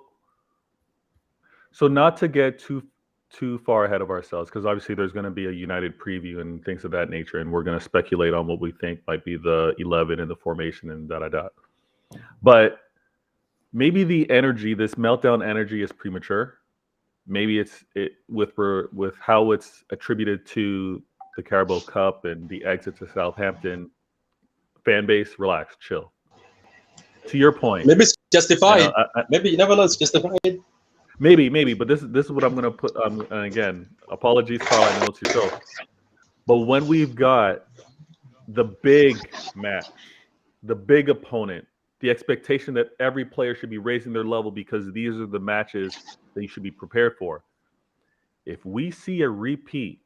not to get too far ahead of ourselves, because obviously there's going to be a United preview and things of that nature, and we're going to speculate on what we think might be the 11 and the formation and da. But maybe the energy, this meltdown energy, is premature. Maybe it's with how it's attributed to the Carabao Cup and the exit to Southampton. Fan base, relax, chill. To your point, Maybe it's justified. Maybe you never know. It's justified. Maybe, but this is what I'm going to put. And again, apologies, Carl. I know it's your show, but when we've got the big match, the big opponent, the expectation that every player should be raising their level because these are the matches that you should be prepared for. If we see a repeat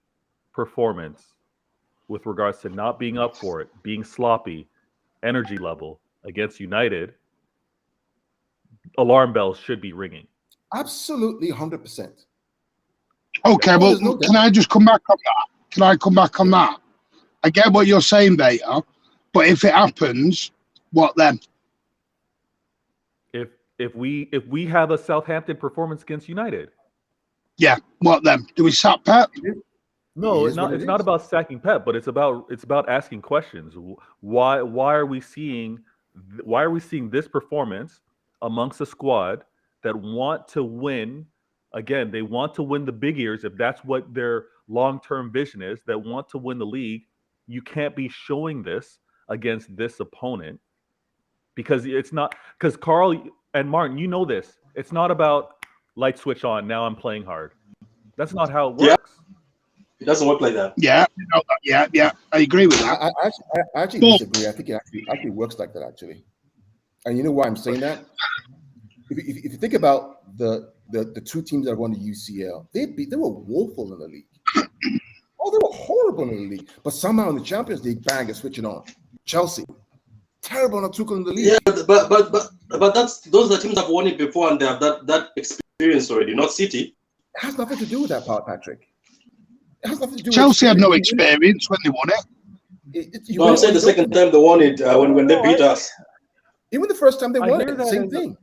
performance with regards to not being up for it, being sloppy, energy level against United, alarm bells should be ringing. Absolutely, 100%. Okay, well, can I just come back on that? Can I come back on that? I get what you're saying, Beta, but if it happens, what then? If we have a Southampton performance against United, yeah, what then? Do we sack Pep? No, it's not about sacking Pep, but it's about asking questions. Why are we seeing this performance amongst a squad that want to win? Again, they want to win the big ears if that's what their long-term vision is, that want to win the league. You can't be showing this against this opponent because Carl and Martin, you know this. It's not about light switch on, now I'm playing hard. That's not how it works. Yeah. It doesn't work like that. Yeah, I agree with that. I actually disagree. I think it actually works like that, actually. And you know why I'm saying that? If you think about the two teams that won the UCL, they were woeful in the league. Oh, they were horrible in the league. But somehow in the Champions League, bang, it's switching on. Chelsea, terrible on Tuchel in the league. Yeah, but those are teams that have won it before and they have that experience already. Not City. It has nothing to do with that part, Patrick. It has nothing to do. Chelsea had no experience when they won it. No, I'm saying the second time they won it when they beat us. Even the first time they won it, same thing.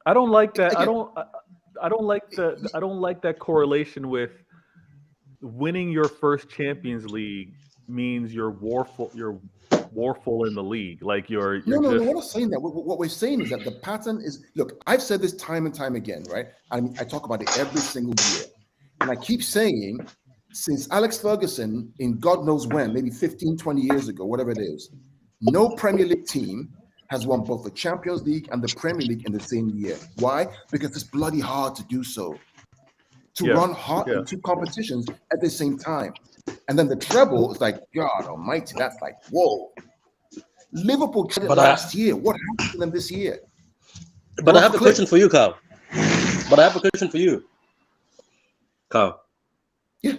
I don't like that. I don't like that correlation with winning your first Champions League means you're warful in the league. Like you're no, we're not saying that. What we're saying is that the pattern is, look, I've said this time and time again, right? I talk about it every single year. And I keep saying, since Alex Ferguson, in God knows when, maybe 15, 20 years ago, whatever it is, no Premier League team has won both the Champions League and the Premier League in the same year. Why? Because it's bloody hard to do so. To run hard in two competitions at the same time. And then the treble is like, God almighty, that's like, whoa. Liverpool tried it last year. What happened to them this year? But I have a question for you, Carl. Carl. Yeah.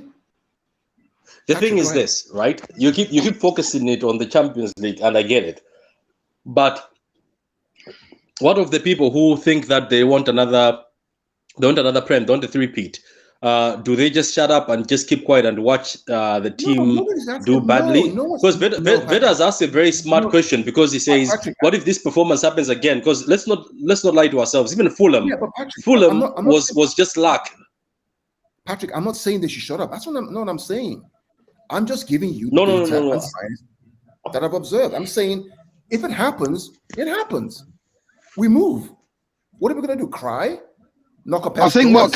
The Patrick, thing go is ahead. this, right? You keep focusing it on the Champions League, and I get it. But what of the people who think that they want another Prem, they want a three-peat? Do they just shut up and just keep quiet and watch the team nobody's asking. do badly? Because Patrick, Veda has asked a very smart question, because he says, Patrick, "What if this performance happens again?" Because let's not lie to ourselves. Even Fulham, yeah, but Patrick, Fulham I'm not was just luck. Patrick, I'm not saying they should shut up. That's not what I'm saying. I'm just giving you No. and science that I've observed. I'm saying if it happens, it happens. We move. What are we going to do? Cry? Knock up? I think what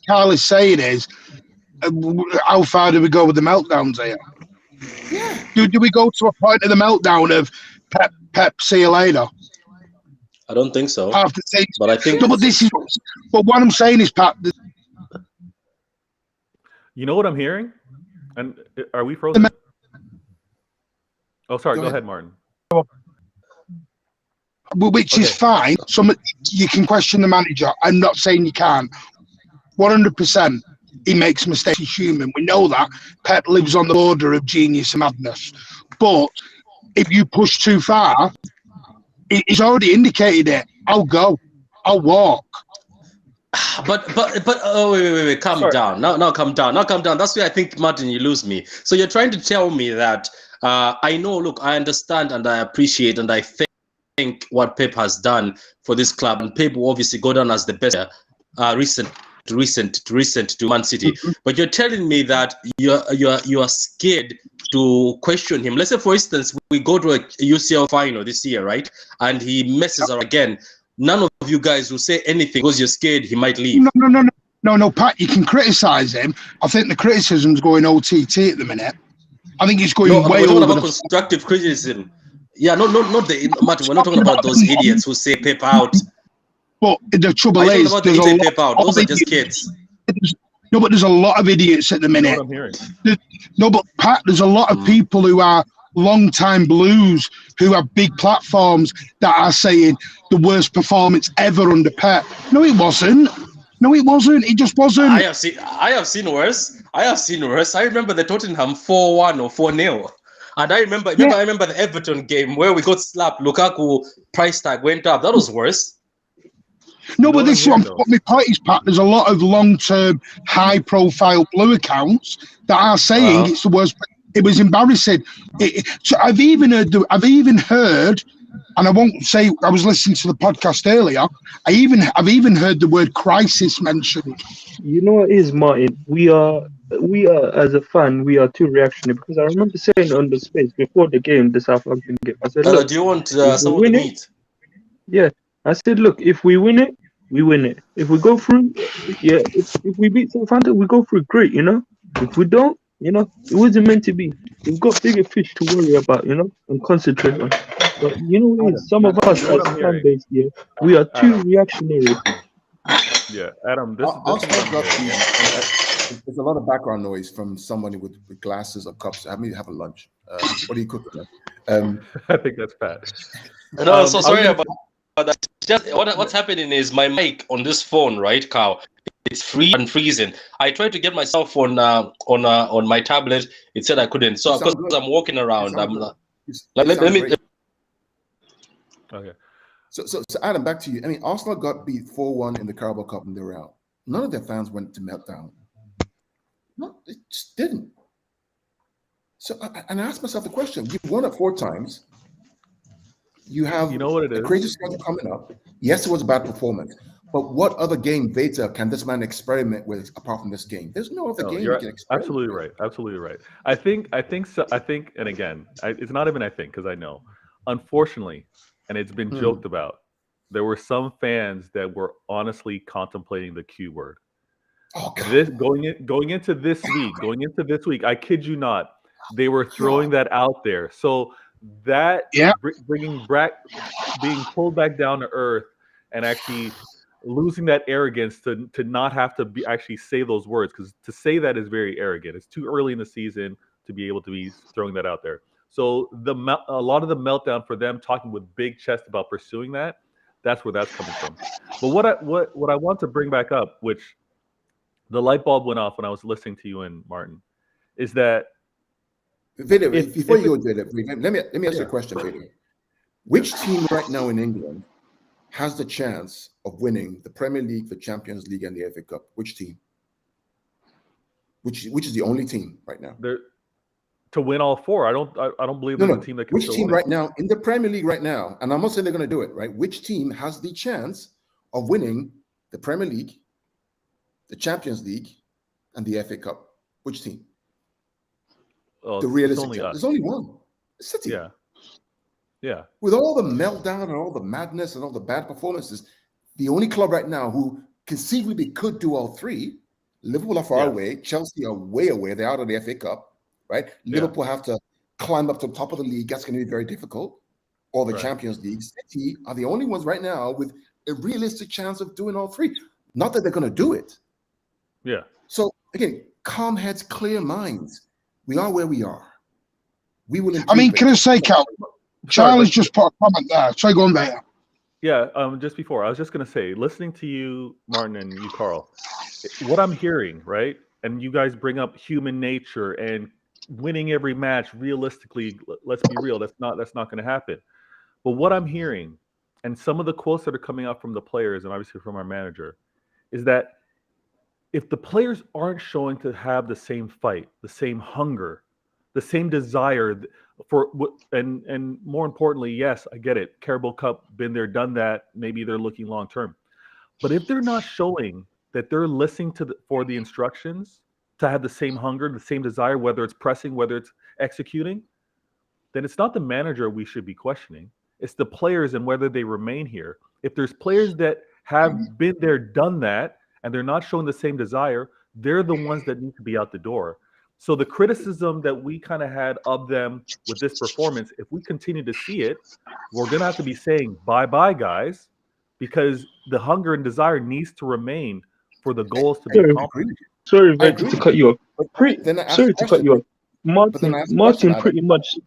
Carl is saying is, how far do we go with the meltdowns here? Yeah. Do we go to a point of the meltdown of Pep, see you later? I don't think so. Half the team. But I think. No, but what I'm saying is, Pat. You know what I'm hearing? And are we frozen? Oh, sorry. Go ahead, Martin. Which is fine. You can question the manager. I'm not saying you can't. 100%. He makes mistakes. He's human. We know that. Pep lives on the border of genius and madness. But if you push too far, he's already indicated it. I'll go. I'll walk. But oh wait, calm down. Now calm down. That's where I think, Martin, you lose me. So you're trying to tell me that I know, look, I understand and I appreciate and I think what Pep has done for this club, and Pep will obviously go down as the best recent to Man City. But you're telling me that you are scared to question him. Let's say, for instance, we go to a UCL final this year, right? And he messes up again. None of you guys will say anything because you're scared he might leave. No, Pat, you can criticise him. I think the criticism's going OTT at the minute. I think it's going way over about constructive criticism. Yeah, not the Martin. We're not talking about those idiots who say Pep out. But the trouble is, there's a Pep out. Those are just kids. No, but there's a lot of idiots at the minute. What I'm hearing. No, but Pat, there's a lot of people who are long-time Blues who have big platforms that are saying the worst performance ever under Pep. No, it wasn't. It just wasn't. I have seen worse. I remember the Tottenham 4-1 or 4-0. And I remember the Everton game where we got slapped. Lukaku price tag went up. That was worse. No, but this one, what my point is, Pat, there's a lot of long-term, high-profile Blue accounts that are saying it's the worst. It was embarrassing. So I've even heard, and I won't say. I was listening to the podcast earlier. I've even heard the word crisis mentioned. You know what it is, Martin? We are as a fan, we are too reactionary, because I remember saying on the space before the game, the Southampton game, I said, look, do you want some of the meat? Yeah, I said, look, if we win it, we win it. If we go through, yeah, if we beat Southampton, we go through, great, you know. If we don't, you know, it wasn't meant to be. We've got bigger fish to worry about, you know, and concentrate on. But you know what it is? Some of us as a fan base here, we are too reactionary. Yeah, Adam, this there's a lot of background noise from somebody with glasses or cups. I mean, have a lunch. What do you cook? I think that's Pat. No, I'm so sorry about that. Just what's happening is my mic on this phone, right, Carl? It's free and freezing. I tried to get myself on my tablet. It said I couldn't. So because I'm walking around, let me. Okay. So Adam, back to you. I mean, Arsenal got beat 4-1 in the Carabao Cup and they were out. None of their fans went to meltdown. No, it just didn't. So, and I asked myself the question: you've won it 4 times. You have, you know what it is, a crazy schedule coming up. Yes, it was a bad performance, but what other game Veta can this man experiment with apart from this game? There's no other game he can experiment. Absolutely right. Absolutely right. I think, and again, it's not even I think, because I know, unfortunately, and it's been joked about, there were some fans that were honestly contemplating the Q word. Oh, God. This going into this week, I kid you not, they were throwing that out there. So that bringing back, being pulled back down to earth, and actually losing that arrogance to not have to actually say those words, because to say that is very arrogant. It's too early in the season to be able to be throwing that out there. So a lot of the meltdown for them, talking with big chest about pursuing that's where that's coming from. But what I want to bring back up, which the light bulb went off when I was listening to you and Martin, is that Vader, before you if go, Vader, let me ask you a question, Vader. Which team right now in England has the chance of winning the Premier League, the Champions League, and the FA Cup? Which team? Which is the only team right now? To win all four. I don't believe there's a team that can Which still team win right now in the Premier League right now? And I'm not saying they're going to do it, right? Which team has the chance of winning the Premier League, the Champions League, and the FA Cup? Which team? The realistic team. There's only one. City. Yeah. With all the meltdown and all the madness and all the bad performances, the only club right now who conceivably could do all three, Liverpool are far away, Chelsea are way away, they're out of the FA Cup, right? Liverpool have to climb up to the top of the league, that's going to be very difficult, or the Champions League. City are the only ones right now with a realistic chance of doing all three. Not that they're going to do it. Yeah. So, again, calm heads, clear minds. We are where we are. We will. I mean, can I say, Cal? Charlie's just put a comment there. Sorry, go on there. Yeah, just before, I was just going to say, listening to you, Martin, and you, Carl, what I'm hearing, right, and you guys bring up human nature and winning every match realistically, let's be real, that's not going to happen. But what I'm hearing, and some of the quotes that are coming out from the players and obviously from our manager, is that if the players aren't showing to have the same fight, the same hunger, the same desire for, and more importantly, yes, I get it. Carabao Cup, been there, done that. Maybe they're looking long term, but if they're not showing that they're listening for the instructions to have the same hunger, the same desire, whether it's pressing, whether it's executing, then it's not the manager we should be questioning. It's the players and whether they remain here. If there's players that have been there, done that, and they're not showing the same desire, they're the ones that need to be out the door. So the criticism that we kind of had of them with this performance, if we continue to see it, we're going to have to be saying bye-bye, guys, because the hunger and desire needs to remain for the goals to be accomplished. Sorry, Victor, to cut you off. Sorry to cut you off. Martin pretty much,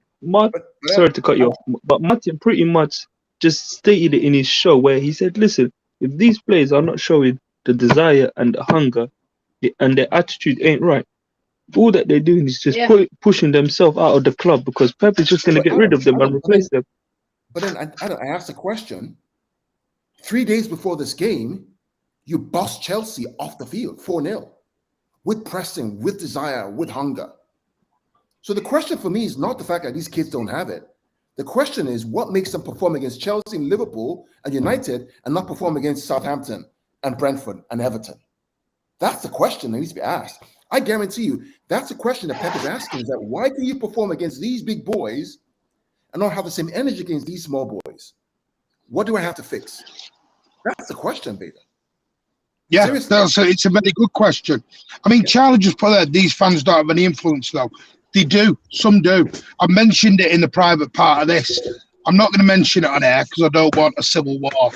sorry to cut you off, but Martin pretty much just stated it in his show where he said, listen, if these players are not showing the desire and the hunger and their attitude ain't right, all that they're doing is just pushing themselves out of the club because Pep is just going to get rid of them and replace them. But then I asked the question, 3 days before this game, you bossed Chelsea off the field, 4-0, with pressing, with desire, with hunger. So the question for me is not the fact that these kids don't have it. The question is what makes them perform against Chelsea and Liverpool and United and not perform against Southampton and Brentford and Everton? That's the question that needs to be asked. I guarantee you, that's the question that Pep is asking, is that why can you perform against these big boys and not have the same energy against these small boys? What do I have to fix? That's the question, Vader. Yeah, it's a very good question. I mean, Charlie just put that these fans don't have any influence, though. They do. Some do. I mentioned it in the private part of this. I'm not going to mention it on air because I don't want a civil war.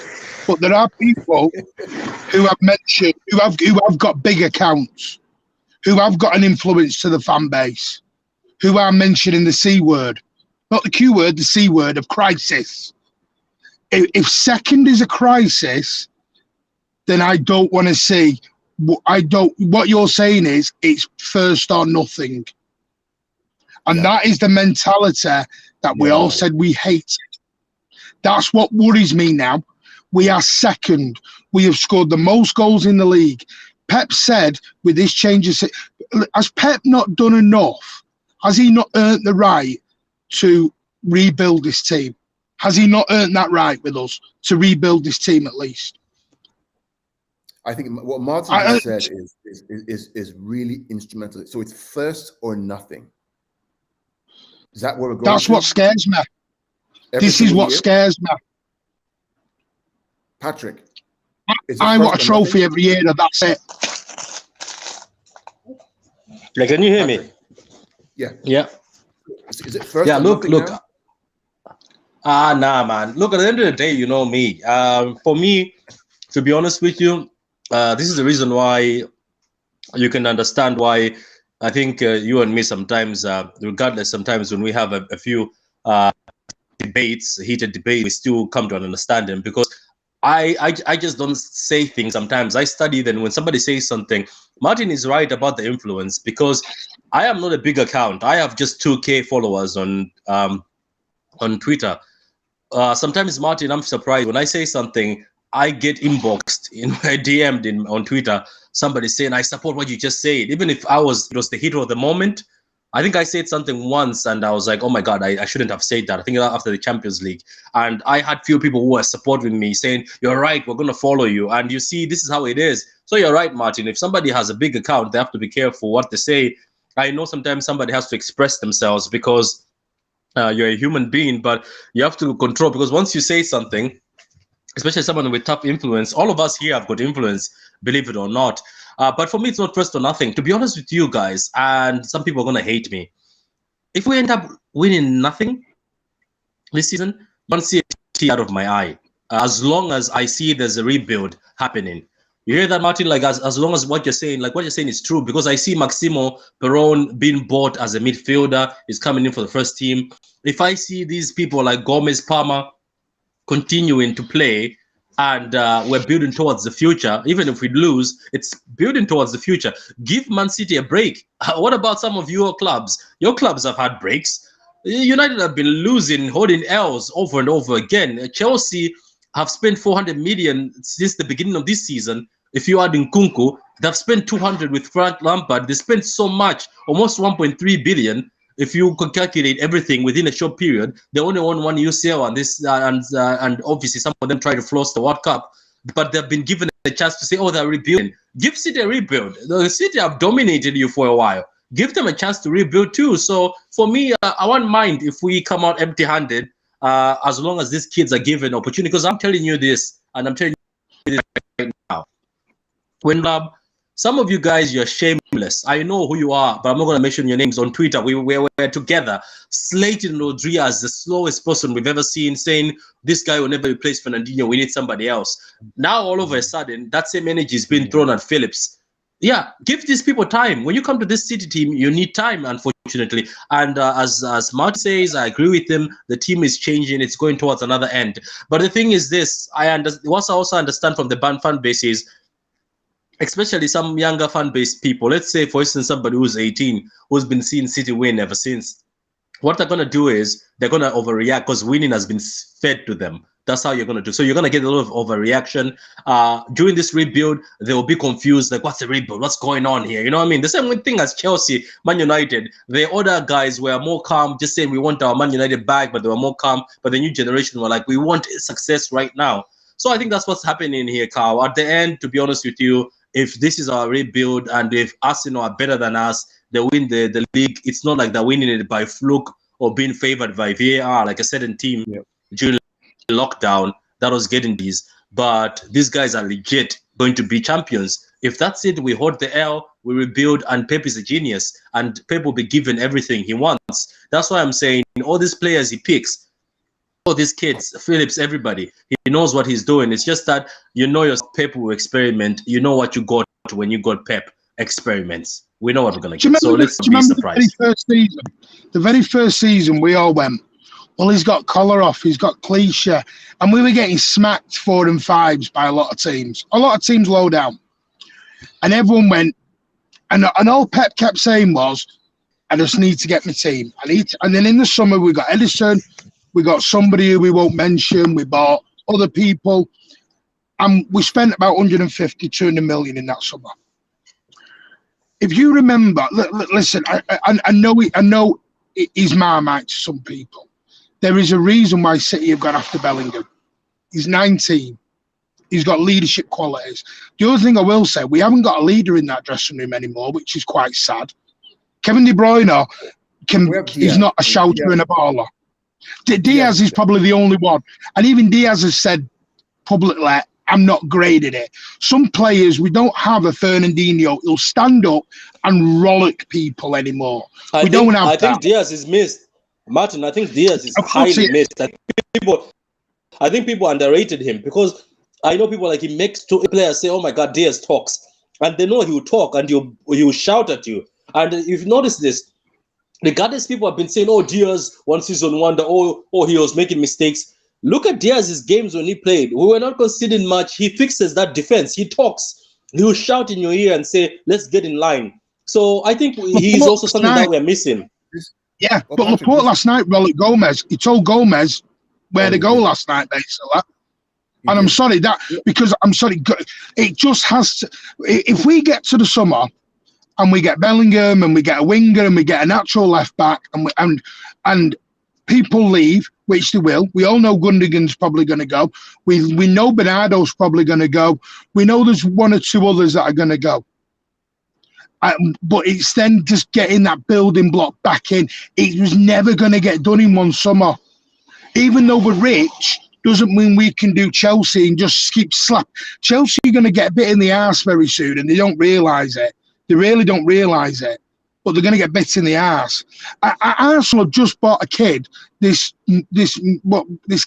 But there are people who have mentioned, who have got big accounts, who have got an influence to the fan base, who are mentioning the C word, not the Q word, the C word of crisis. If second is a crisis, then I don't want to see. What you're saying is it's first or nothing, and that is the mentality that we all said we hate. That's what worries me now. We are second. We have scored the most goals in the league. Pep said with this change, has Pep not done enough? Has he not earned the right to rebuild this team? Has he not earned that right with us to rebuild this team at least? I think what Martin said is really instrumental. So it's first or nothing. Is that what we're going That's to? what scares me. This is what scares me. Patrick, I want a trophy every year, and that's it. Like, can you hear me? Yeah. Yeah. Is it first? Yeah. Look. Now? Nah, man. Look, at the end of the day, you know me. For me, to be honest with you, this is the reason why you can understand why I think you and me sometimes, regardless, sometimes when we have a few heated debates, we still come to an understanding because I just don't say things sometimes. I study, then when somebody says something, Martin is right about the influence because I am not a big account. I have just 2K followers on Twitter. Sometimes, Martin, I'm surprised when I say something, I get inboxed in my DM'd on Twitter. Somebody saying I support what you just said, even if it was the hero of the moment. I think I said something once, and I was like, "Oh my God, I shouldn't have said that." I think after the Champions League, and I had few people who were supporting me, saying, "You're right, we're going to follow you." And you see, this is how it is. So you're right, Martin. If somebody has a big account, they have to be careful what they say. I know sometimes somebody has to express themselves because you're a human being, but you have to control, because once you say something, especially someone with tough influence, all of us here have got influence, believe it or not. But for me, it's not first or nothing. To be honest with you guys, and some people are going to hate me, if we end up winning nothing this season, I don't see a tear out of my eye. As long as I see there's a rebuild happening. You hear that, Martin? Like, as long as what you're saying is true, because I see Maximo Peron being bought as a midfielder, is coming in for the first team. If I see these people like Gomez, Palmer continuing to play, and we're building towards the future, even if we lose, it's building towards the future. Give Man City a break. What about some of your clubs? Your clubs have had breaks. United have been losing, holding L's over and over again. Chelsea have spent 400 million since the beginning of this season. If you add in Nkunku, they've spent 200 with Frank Lampard. They spent so much, almost 1.3 billion. If you could calculate everything within a short period, they only won one UCL, and this and obviously some of them try to floss the World Cup, but they've been given a chance to say, "Oh, they're rebuilding." Give City a rebuild. The City have dominated you for a while. Give them a chance to rebuild too. So for me, I won't mind if we come out empty-handed, as long as these kids are given opportunity. Because I'm telling you this, and I'm telling you this right now. When some of you guys, you're shameless. I know who you are, but I'm not going to mention your names on Twitter. We were together, slating Rodri as the slowest person we've ever seen, saying this guy will never replace Fernandinho. We need somebody else. Now, all of a sudden, that same energy is being thrown at Phillips. Yeah, give these people time. When you come to this City team, you need time, unfortunately. And as Martin says, I agree with him. The team is changing. It's going towards another end. But the thing is this, what I also understand from the fan base is, especially some younger fan base people, let's say, for instance, somebody who's 18, who's been seeing City win ever since, what they're going to do is they're going to overreact because winning has been fed to them. That's how you're going to do. So you're going to get a lot of overreaction. During this rebuild, they will be confused, like, what's the rebuild? What's going on here? You know what I mean? The same thing as Chelsea, Man United. The other guys were more calm, just saying we want our Man United back, but they were more calm. But the new generation were like, we want success right now. So I think that's what's happening here, Carl. At the end, to be honest with you, if this is our rebuild and if Arsenal are better than us, they win the league, it's not like they're winning it by fluke or being favored by VAR, like a certain team during lockdown that was getting these. But these guys are legit going to be champions. If that's it, we hold the L, we rebuild, and Pep is a genius, and Pep will be given everything he wants. That's why I'm saying all these players he picks, all these kids, Phillips, everybody, he knows what he's doing. It's just that your Pep will experiment. You know what you got when you got Pep experiments. We know what we're going to get. So let's be surprised. The very first season, we all went, well, he's got collar off, he's got cliche. And we were getting smacked 4 and 5s by a lot of teams. A lot of teams low down. And everyone went, and all Pep kept saying was, I just need to get my team. And then in the summer, we got Edison, we got somebody who we won't mention, we bought other people, and we spent about 150, 200 million in that summer. If you remember, listen, I know he's Marmite to some people. There is a reason why City have gone after Bellingham. He's 19. He's got leadership qualities. The other thing I will say, we haven't got a leader in that dressing room anymore, which is quite sad. Kevin De Bruyne is not a shouter and a baller. Diaz is probably the only one. And even Diaz has said publicly, I'm not grading it. Some players, we don't have a Fernandinho. He'll stand up and rollick people anymore. I think Diaz is missed. Martin, I think Diaz is highly missed. I think people underrated him because I know people like he makes 2 players say, oh my God, Diaz talks. And they know he will talk and he will shout at you. And if you notice this, regardless, people have been saying, oh, Diaz, one season wonder, oh, he was making mistakes. Look at Diaz's games when he played. We were not conceding much. He fixes that defense. He talks. He will shout in your ear and say, let's get in line. So I think he's also something that we're missing. Yeah, but Laporte last night, Gomez, he told Gomez where to go last night, basically. And I'm sorry because it just has to. If we get to the summer and we get Bellingham and we get a winger and we get a natural left back and people leave, which they will. We all know Gundogan's probably going to go. We know Bernardo's probably going to go. We know there's one or two others that are going to go. But it's then just getting that building block back in. It was never going to get done in one summer. Even though we're rich, doesn't mean we can do Chelsea and just keep slap. Chelsea are going to get bit in the arse very soon, and they don't realise it. They really don't realise it. But they're going to get bit in the arse. Arsenal have just bought a kid. This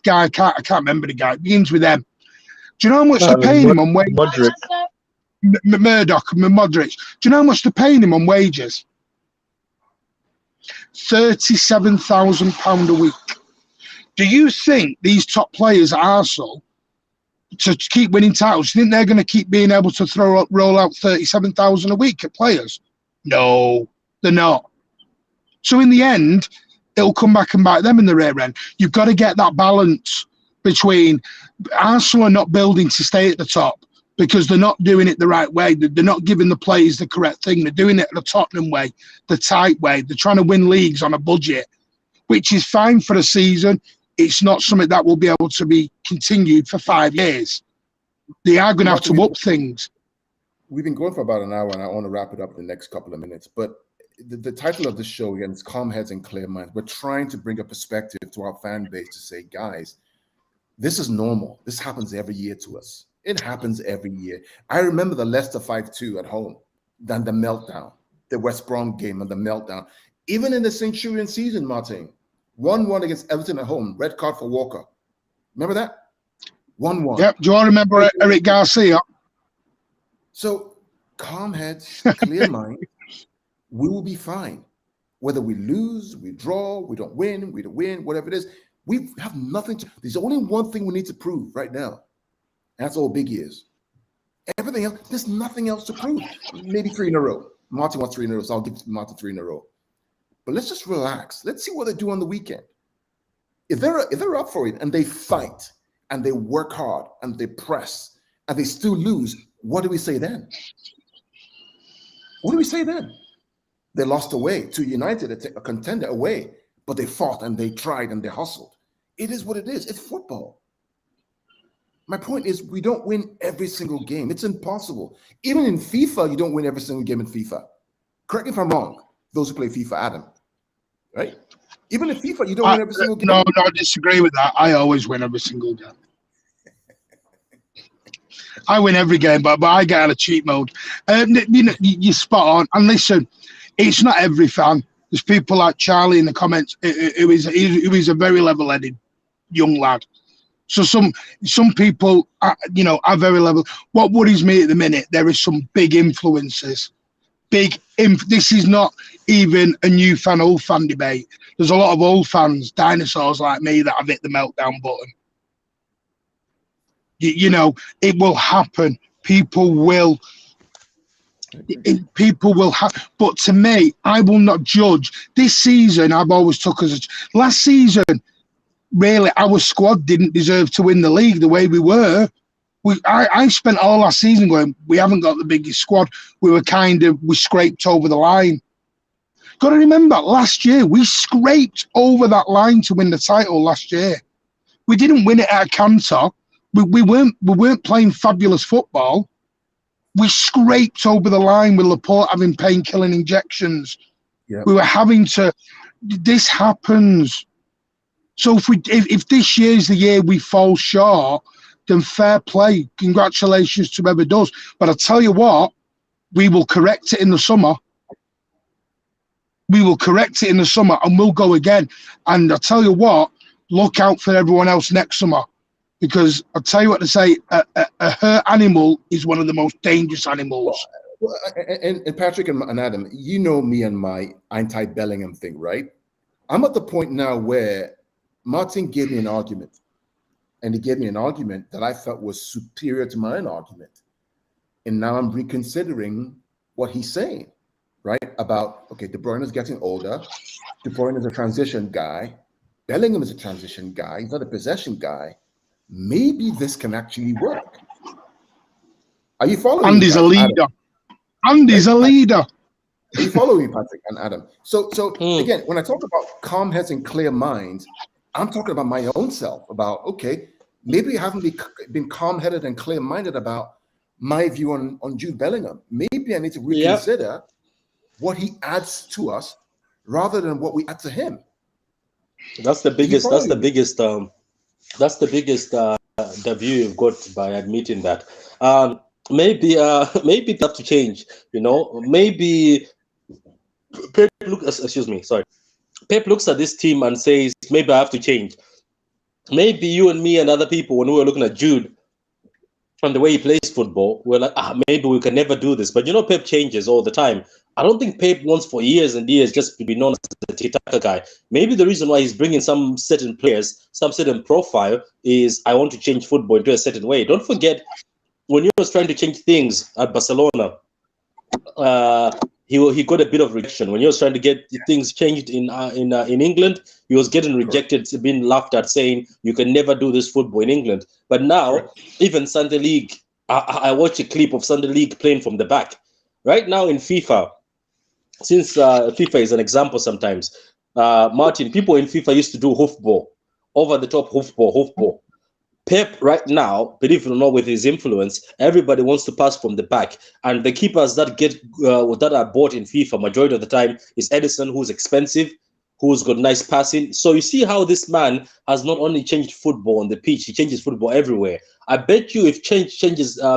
guy, I can't remember the guy. It begins with M. Do you know how much they're paying him on wages? Modric. Do you know how much they're paying him on wages? £37,000 a week. Do you think these top players at Arsenal, to keep winning titles, do you think they're going to keep being able to roll out 37,000 a week at players? No, they're not. So in the end, it'll come back and bite them in the rear end. You've got to get that balance between Arsenal are not building to stay at the top because they're not doing it the right way. They're not giving the players the correct thing. They're doing it the Tottenham way, the tight way. They're trying to win leagues on a budget, which is fine for a season. It's not something that will be able to be continued for 5 years. They are going to have to up things. We've been going for about an hour, and I want to wrap it up in the next couple of minutes. But the title of the show, again, is Calm Heads and Clear Minds. We're trying to bring a perspective to our fan base to say, guys, this is normal. This happens every year to us. It happens every year. I remember the Leicester 5-2 at home, then the meltdown, the West Brom game and the meltdown. Even in the Centurion season, Martin, 1-1 against Everton at home, red card for Walker. Remember that? 1-1. Yep. Do you all remember Eric Garcia? So, calm heads, clear mind. We will be fine. Whether we lose, we draw, we don't win, whatever it is. We have nothing to. There's only one thing we need to prove right now. And that's all big ears. Everything else, there's nothing else to prove. Maybe 3 in a row. Martin wants 3 in a row, so I'll give Martin 3 in a row. But let's just relax. Let's see what they do on the weekend. If they're up for it and they fight and they work hard and they press and they still lose, what do we say then? What do we say then? They lost away to United, a contender away, but they fought and they tried and they hustled. It is what it is. It's football. My point is we don't win every single game. It's impossible. Even in FIFA, you don't win every single game in FIFA. Correct me if I'm wrong, those who play FIFA, Adam. Right? Even in FIFA, you don't win every single game. No, I disagree with that. I always win every single game. I win every game, but I get out of cheat mode. You're spot on. And listen, it's not every fan. There's people like Charlie in the comments who is a very level-headed young lad. So some people, are very level. What worries me at the minute, there is some big influences. This is not even a new fan, old fan debate. There's a lot of old fans, dinosaurs like me, that have hit the meltdown button. It will happen. People will have. But to me, I will not judge. This season, I've always took as last season. Really, our squad didn't deserve to win the league the way we were. I spent all last season going, we haven't got the biggest squad. We scraped over the line. Got to remember, last year, we scraped over that line to win the title last year. We didn't win it at Cantor. We weren't playing fabulous football. We scraped over the line with Laporte having pain-killing injections. Yep. We were having to. This happens. So if this year's the year we fall short, then fair play. Congratulations to whoever does. But I tell you what, we will correct it in the summer. We will correct it in the summer, and we'll go again. And I tell you what, look out for everyone else next summer. Because I'll tell you what to say, a hurt animal is one of the most dangerous animals. Well, and Patrick and Adam, you know me and my anti-Bellingham thing, right? I'm at the point now where Martin gave me an argument. And he gave me an argument that I felt was superior to my own argument. And now I'm reconsidering what he's saying. right? About, okay, De Bruyne is getting older. De Bruyne is a transition guy. Bellingham is a transition guy. He's not a possession guy. Maybe this can actually work. Are you following Andy's me, a Adam? leader. Andy's a leader. Are you following me, Patrick and Adam? So Hmm. again, when I talk about calm heads and clear minds, I'm talking about my own self, about, okay, maybe I haven't been calm-headed and clear-minded about my view on Jude Bellingham. Maybe I need to reconsider what he adds to us rather than what we add to him. That's the biggest. following That's the me? biggest. That's the biggest W you've got by admitting that. Maybe they have to change. Maybe Pep excuse me, sorry. Pep looks at this team and says, maybe I have to change. Maybe you and me and other people, when we were looking at Jude and the way he plays football, we're like, maybe we can never do this. But Pep changes all the time. I don't think Pep wants for years and years just to be known as the tiki-taka guy. Maybe the reason why he's bringing some certain players, some certain profile, is I want to change football into a certain way. Don't forget, when he was trying to change things at Barcelona, he got a bit of rejection. When he was trying to get things changed in England, he was getting rejected, being laughed at, saying you can never do this football in England. But now, even Sunday League, I watched a clip of Sunday League playing from the back. Right now in FIFA, since FIFA is an example sometimes, Martin, people in FIFA used to do hoofball, over the top hoofball. Pep right now, believe it or not, with his influence, everybody wants to pass from the back, and the keepers that that are bought in FIFA majority of the time is Edison, who's expensive, who's got nice passing. So you see how this man has not only changed football on the pitch, he changes football everywhere. I bet you if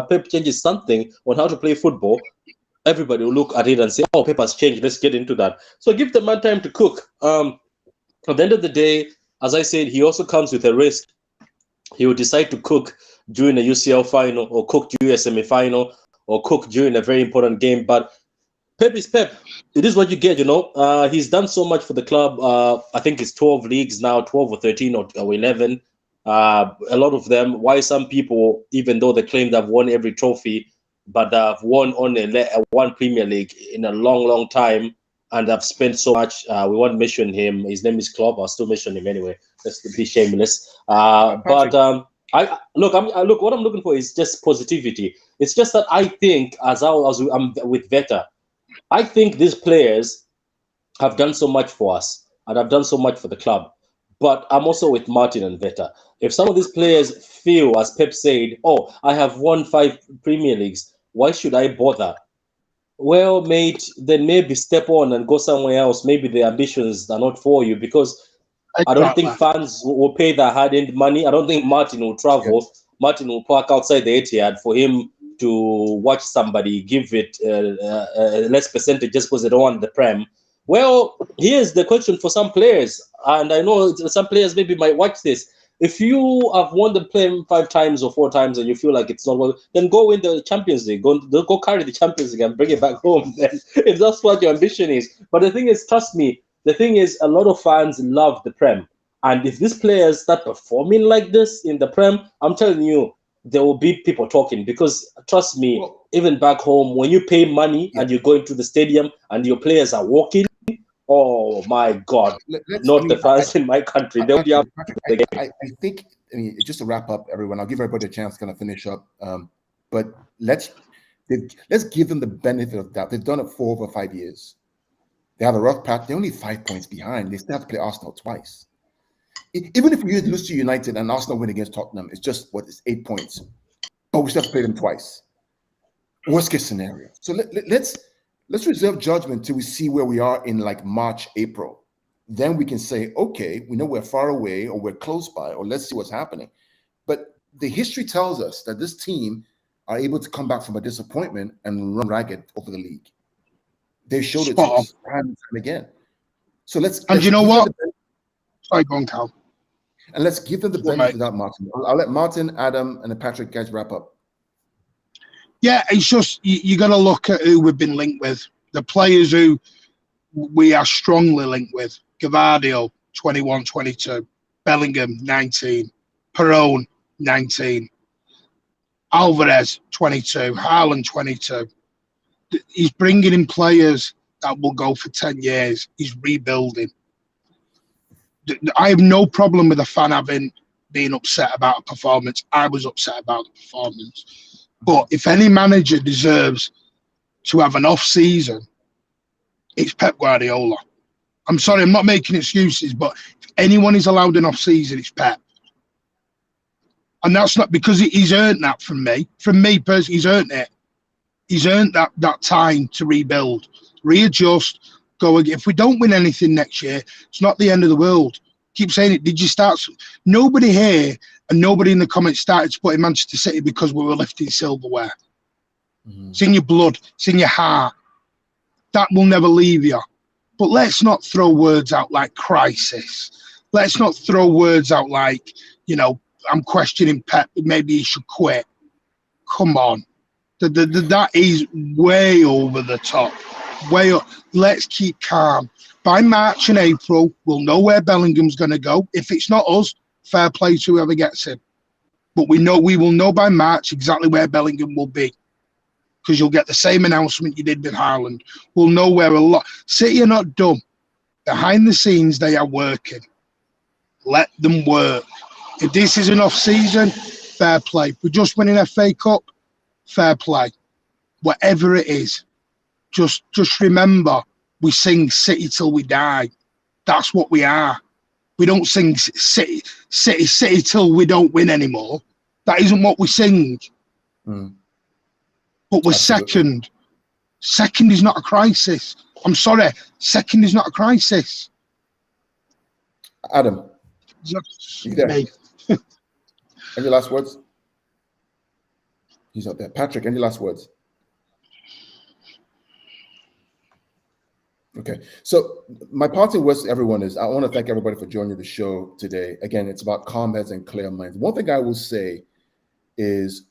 Pep changes something on how to play football, everybody will look at it and say, "Oh, Pep has changed. Let's get into that." So give the man time to cook. At the end of the day, as I said, he also comes with a risk. He will decide to cook during a UCL final, or cook during a semi-final, or cook during a very important game. But Pep is Pep. It is what you get, He's done so much for the club. I think it's 12 leagues now, 12 or 13 or 11. A lot of them. Why some people, even though they claim they've won every trophy, but they've won only one Premier League in a long, long time, and I've spent so much. We won't mention him. His name is Klopp. I'll still mention him anyway. Let's be shameless. But I look. What I'm looking for is just positivity. It's just that I think, as I'm with Veta, I think these players have done so much for us and have done so much for the club. But I'm also with Martin and Veta. If some of these players feel, as Pep said, "Oh, I have won 5 Premier Leagues. Why should I bother?" Well, mate, then maybe step on and go somewhere else. Maybe the ambitions are not for you, because I don't think fans will pay the hard-earned money. I don't think Martin will travel. Yes. Martin will park outside the Etihad for him to watch somebody give it less percentage just because they don't want the Prem. Well, here's the question for some players, and I know some players maybe might watch this. If you have won the Prem 5 times or 4 times and you feel like it's not well, then go win the Champions League. Go carry the Champions League and bring it back home. Then, if that's what your ambition is. But the thing is, trust me, the thing is, a lot of fans love the Prem. And if these players start performing like this in the Prem, I'm telling you, there will be people talking. Because trust me, even back home, when you pay money and you go into the stadium and your players are walking, oh my God, the fans in my country. They'll be out the game. I think, just to wrap up, everyone, I'll give everybody a chance to kind of finish up. But let's give them the benefit of that. They've done it for over 5 years. They have a rough patch. They're only 5 points behind. They still have to play Arsenal twice. Even if we lose to United and Arsenal win against Tottenham, it's just, it's 8 points. But we still have to play them twice. Worst case scenario. So let's reserve judgment till we see where we are in like March, April. Then we can say, okay, we know we're far away or we're close by, or let's see what's happening. But the history tells us that this team are able to come back from a disappointment and run ragged over the league. They showed it time and time again. So let's you know what? Sorry, go on, Cal. And let's give them the benefit of that, Martin. I'll let Martin, Adam, and Patrick guys wrap up. Yeah, it's just you got to look at who we've been linked with. The players who we are strongly linked with. Gavardio, 21, 22. Bellingham, 19. Perone, 19. Alvarez, 22. Haaland, 22. He's bringing in players that will go for 10 years. He's rebuilding. I have no problem with a fan being upset about a performance. I was upset about the performance. But if any manager deserves to have an off season, it's Pep Guardiola. I'm sorry, I'm not making excuses, but if anyone is allowed an off season, it's Pep. And that's not because he's earned that from me. From me personally, he's earned it. He's earned that time to rebuild, readjust, go again. If we don't win anything next year, it's not the end of the world. Keep saying it. Did you start? Nobody here and nobody in the comments started supporting Manchester City because we were lifting silverware. It's in your blood. It's in your heart. That will never leave you. But let's not throw words out like crisis. Let's not throw words out like, I'm questioning Pep. Maybe he should quit. Come on. That is way over the top. Way up. Let's keep calm. By March and April, we'll know where Bellingham's going to go. If it's not us, fair play to whoever gets him. But we will know by March exactly where Bellingham will be. Because you'll get the same announcement you did with Haaland. We'll know where a lot. City are not dumb. Behind the scenes, they are working. Let them work. If this is an off-season, fair play. We're just winning FA Cup, fair play. Whatever it is, just remember, we sing City till we die. That's what we are. We don't sing City till we don't win anymore. That isn't what we sing. But we're second. Second is not a crisis. I'm sorry. Second is not a crisis. Adam, Just you there? me. Any last words? He's up there. Patrick, any last words? Okay. So my parting words to everyone is I want to thank everybody for joining the show today. Again, it's about calm heads and clear minds. One thing I will say is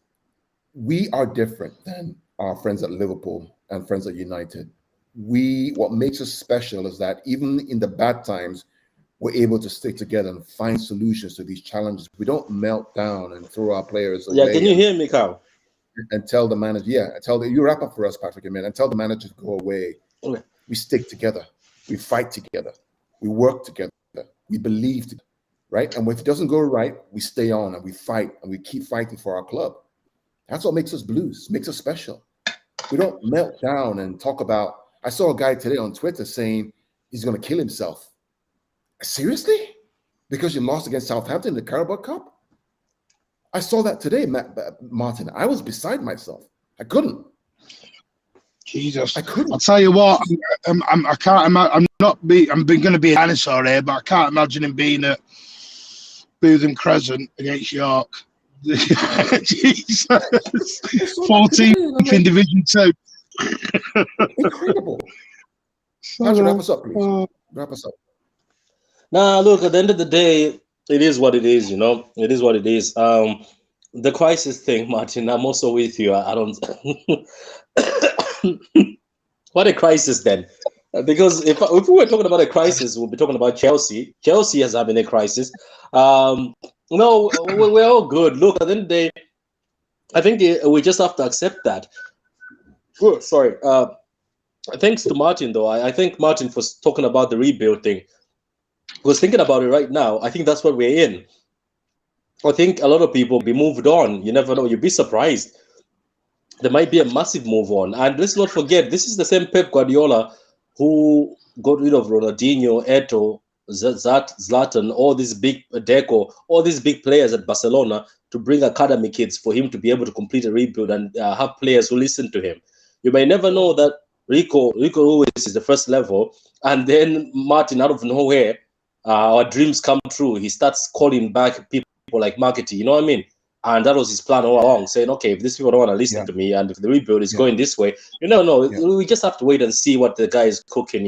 we are different than our friends at Liverpool and friends at United. What makes us special is that even in the bad times, we're able to stick together and find solutions to these challenges. We don't melt down and throw our players away. Yeah, can you hear me, Carl? And tell the manager, you wrap up for us, Patrick, and tell the manager to go away. Okay. We stick together. We fight together. We work together. We believe together, right? And if it doesn't go right, we stay on and we fight and we keep fighting for our club. That's what makes us Blues, makes us special. We don't melt down and talk about. I saw a guy today on Twitter saying he's going to kill himself. Seriously? Because you lost against Southampton in the Carabao Cup? I saw that today, Martin. I was beside myself. I couldn't. Jesus, I couldn't. I'll tell you what. I can't imagine. I'm going to be a dinosaur here, but I can't imagine him being at Bootham Crescent against York. Jesus, 14th in Division 2. Incredible. Patrick, wrap us up, please. Wrap us up. Nah, look, at the end of the day, it is what it is, It is what it is. The crisis thing, Martin, I'm also with you. I don't... What a crisis then. Because if we were talking about a crisis, we'll be talking about Chelsea. Chelsea is having a crisis. No, we're all good. Look, at the end of the day, I think we just have to accept that. Oh, sorry. Thanks to Martin, though. I thank Martin for talking about the rebuild thing. Because thinking about it right now, I think that's what we're in. I think a lot of people will be moved on. You never know. You'd be surprised. There might be a massive move on. And let's not forget, this is the same Pep Guardiola who got rid of Ronaldinho, Eto'o, Zlatan, all these big Deco, all these big players at Barcelona to bring academy kids for him to be able to complete a rebuild and have players who listen to him. You may never know that Rico always is the first level, and then Martin, out of nowhere, our dreams come true. He starts calling back people like Marketing, you know what I mean? And that was his plan all along, saying, okay, if these people don't want to listen to me, and if the rebuild is going this way, you never know. We just have to wait and see what the guy is cooking,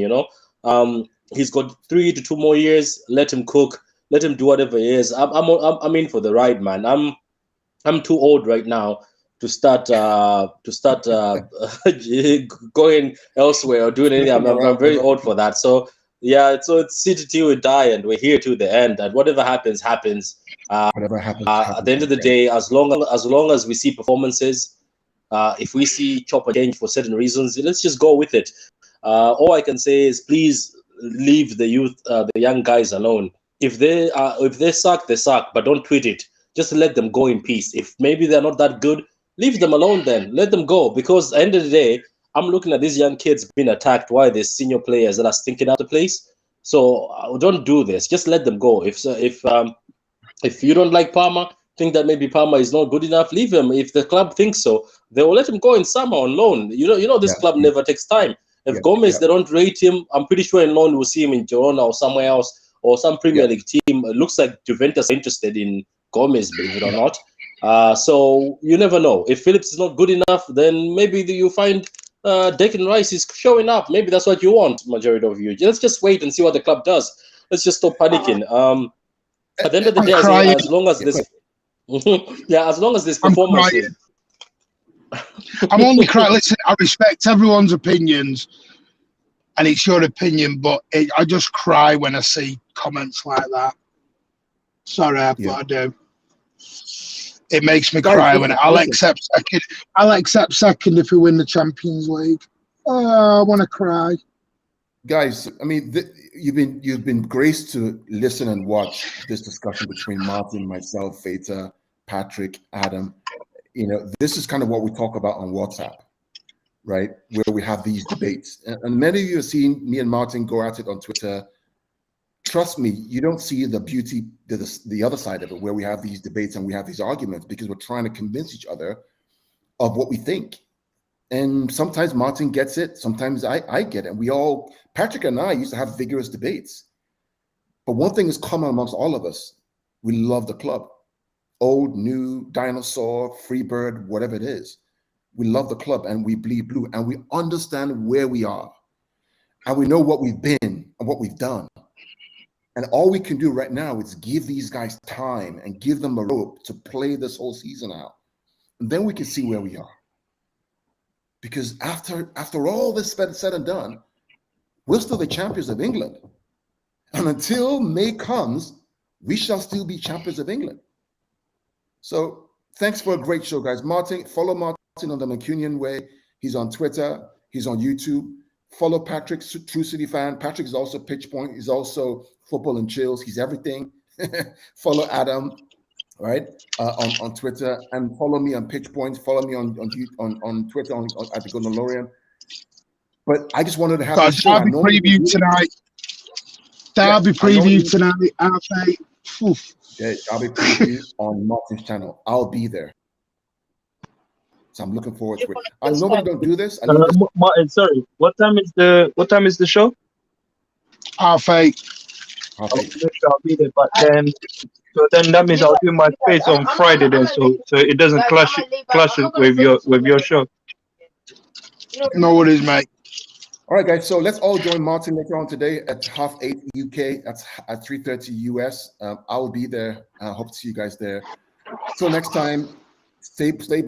He's got 3 to 2 more years. Let him cook. Let him do whatever he is. I'm in for the ride, man. I'm too old right now to start going elsewhere or doing anything. I'm very old for that. So yeah, so it's City till we die, and we're here to the end. And whatever happens, happens. Whatever happens, at the end of the day, as long as we see performances, if we see chop and change for certain reasons, let's just go with it. All I can say is please leave the youth, the young guys alone. If they suck, they suck, but don't tweet it. Just let them go in peace. If maybe they're not that good, leave them alone then. Let them go, because at the end of the day, I'm looking at these young kids being attacked while there's senior players that are stinking out the place. So don't do this. Just let them go. If you don't like Palmer, think that maybe Palmer is not good enough, leave him. If the club thinks so, they will let him go in summer on loan. You know this club never takes time. If Gomez, they don't rate him, I'm pretty sure in loan we'll see him in Girona or somewhere else, or some Premier League team. It looks like Juventus are interested in Gomez, believe it or not. So you never know. If Phillips is not good enough, then maybe you find Declan Rice is showing up. Maybe that's what you want, majority of you. Let's just wait and see what the club does. Let's just stop panicking. At the end of the day, as long as this, as long as this performance is. I'm only crying. Listen, I respect everyone's opinions, and it's your opinion, but I just cry when I see comments like that. Sorry, but I do. It makes me cry when I'll accept second. I'll accept second if we win the Champions League. Oh, I want to cry. Guys, I mean, you've been graced to listen and watch this discussion between Martin, myself, Feta, Patrick, Adam. You know, this is kind of what we talk about on WhatsApp, right? Where we have these debates. And many of you have seen me and Martin go at it on Twitter. Trust me, you don't see the beauty, the other side of it, where we have these debates and we have these arguments, because we're trying to convince each other of what we think. And sometimes Martin gets it, sometimes I get it. And we all, Patrick and I used to have vigorous debates. But one thing is common amongst all of us. We love the club. Old, new, dinosaur, Freebird, whatever it is. We love the club and we bleed blue and we understand where we are. And we know what we've been and what we've done. And all we can do right now is give these guys time and give them a rope to play this whole season out. And then we can see where we are. Because after all this said and done, we're still the champions of England. And until May comes, we shall still be champions of England. So thanks for a great show, guys. Martin, follow Martin on the Mancunian Way. He's on Twitter. He's on YouTube. Follow Patrick, True City Fan. Patrick is also Pitch Point. He's also Football and Chills. He's everything. Follow Adam, right, on Twitter. And follow me on Pitch Point. Follow me on Twitter at the Golden. But I just wanted to have a derby preview tonight. Derby preview tonight. RFA. Yeah, I'll be preview on Martin's channel. I'll be there. So I'm looking forward to it. I normally don't do this. Martin, sorry. What time is the show? Half eight. I'll be there, but then that means I'll do my space on Friday then, so it doesn't clash with your show. No worries, mate. All right, guys. So let's all join Martin later on today at 8:30 UK. That's at 3:30 US. I'll be there. I hope to see you guys there. Till next time, stay blessed.